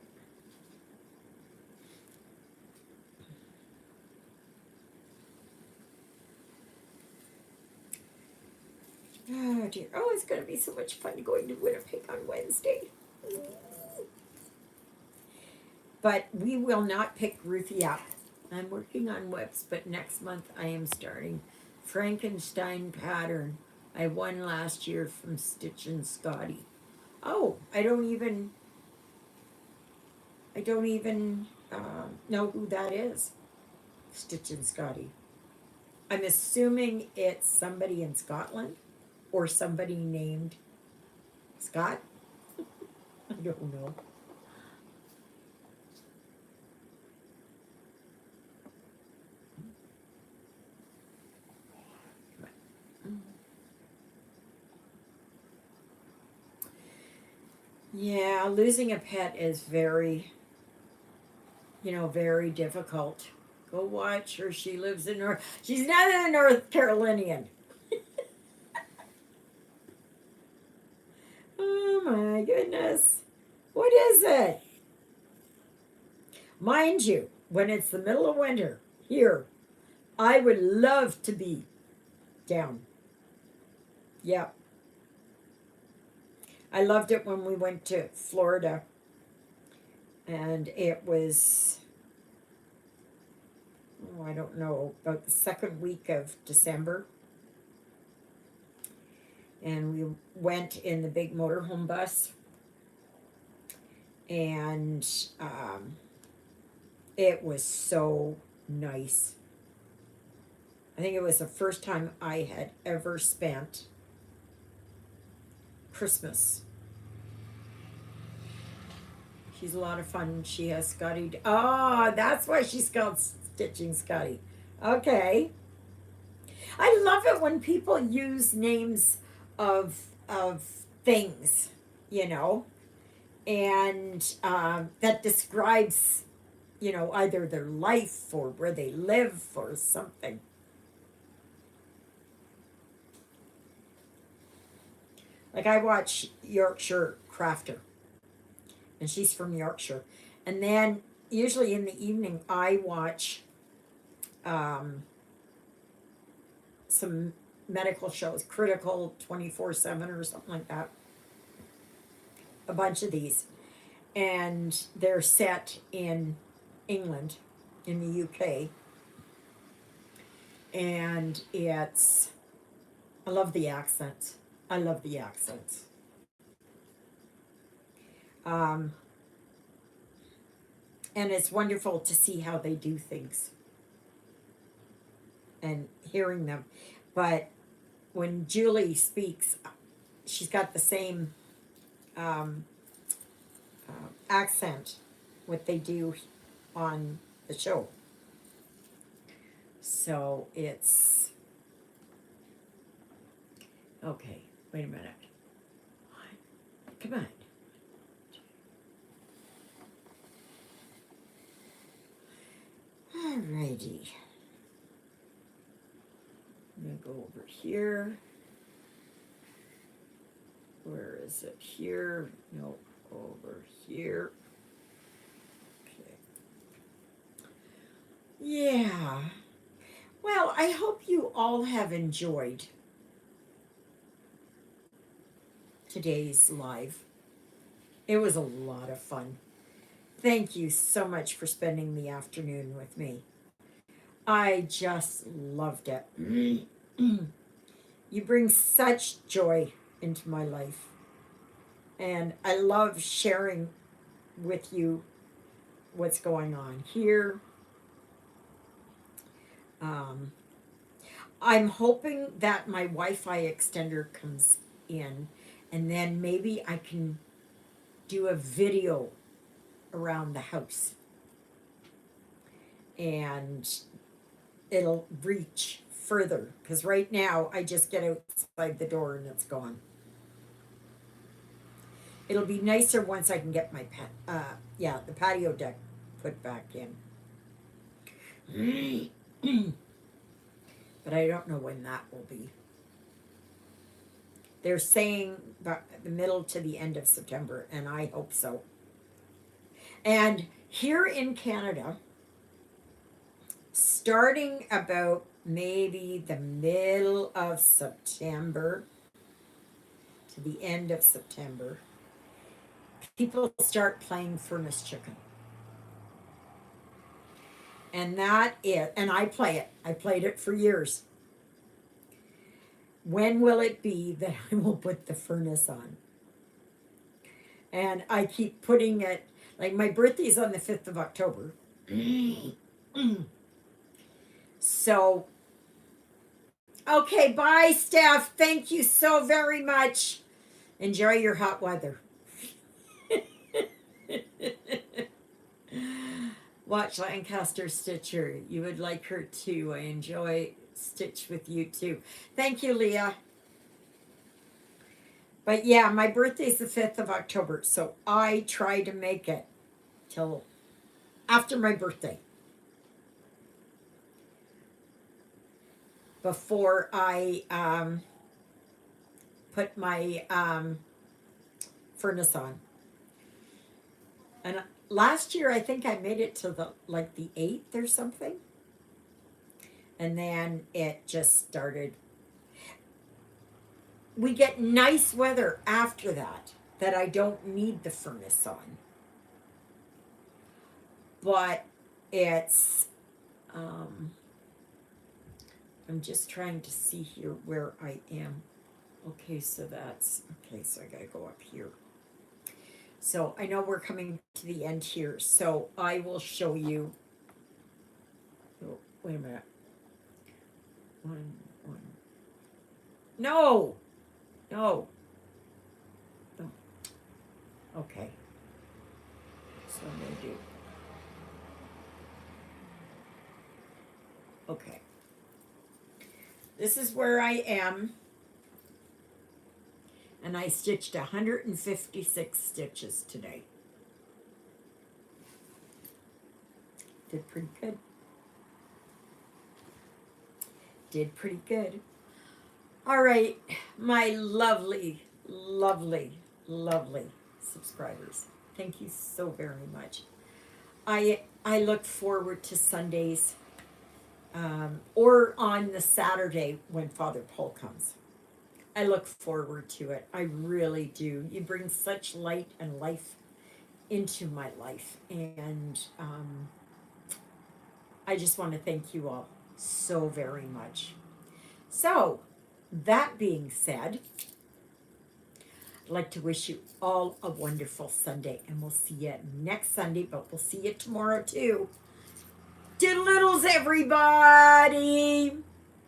dear. Oh, it's going to be so much fun going to Winnipeg on Wednesday. But we will not pick Ruthie up. I'm working on whips, but next month I am starting Frankenstein pattern. I won last year from Stitch and Scotty. Oh, I don't even know who that is. Stitch and Scotty. I'm assuming it's somebody in Scotland or somebody named Scott. I don't know. Yeah, losing a pet is very difficult. Go watch her. She lives in North. She's not a North Carolinian. Oh my goodness. What is it? Mind you, when it's the middle of winter here, I would love to be down. Yep. I loved it when we went to Florida and it was, oh, I don't know, about the second week of December. And we went in the big motorhome bus and it was so nice. I think it was the first time I had ever spent Christmas. She's a lot of fun. She has Scotty. Oh, that's why she's called Stitching Scotty. Okay. I love it when people use names of things, you know, and that describes, either their life or where they live or something. Like I watch Yorkshire Crafter, and she's from Yorkshire, and then usually in the evening I watch um, some medical shows, Critical 24/7 or something like that. A bunch of these, and they're set in England, in the UK, and I love the accents. I love the accents. Um, and it's wonderful to see how they do things and hearing them. But when Julie speaks, she's got the same um, accent what they do on the show. So it's okay. Wait a minute. Come on. Alrighty. I'm gonna go over here. Where is it? Here? No, over here. Okay. Yeah. Well, I hope you all have enjoyed today's live. It was a lot of fun. Thank you so much for spending the afternoon with me. I just loved it. You bring such joy into my life. And I love sharing with you what's going on here. Um, I'm hoping that my Wi Fi extender comes in, and then maybe I can do a video around the house. And it'll reach further because right now I just get outside the door and it's gone. It'll be nicer once I can get my the patio deck put back in. But I don't know when that will be. They're saying the middle to the end of September, and I hope so. And here in Canada, starting about maybe the middle of September to the end of September, people start playing furnace chicken. And I play it. I played it for years. When will it be that I will put the furnace on? And I keep putting it, like my birthday's on the 5th of October. So, okay, bye, Steph. Thank you so very much. Enjoy your hot weather. Watch Lancaster Stitcher. You would like her too. I enjoy Stitch with you too. Thank you, Leah. But yeah, my birthday's the 5th of October, so I try to make it till after my birthday. Before I put my furnace on. And last year I think I made it to the 8th or something. And then it just started. We get nice weather after that I don't need the furnace on. But it's I'm just trying to see here where I am. Okay, so I gotta go up here. So I know we're coming to the end here, so I will show you. Oh, wait a minute. One. No. Okay. So I'm gonna do. Okay. This is where I am. And I stitched 156 stitches today. Did pretty good. All right, my lovely subscribers. Thank you so very much. I look forward to Sundays, or on the Saturday when Father Paul comes. I look forward to it. I really do. You bring such light and life into my life, and I just want to thank you all so very much. So, that being said, I'd like to wish you all a wonderful Sunday, and we'll see you next Sunday, but we'll see you tomorrow too. Doodle-doodles, everybody!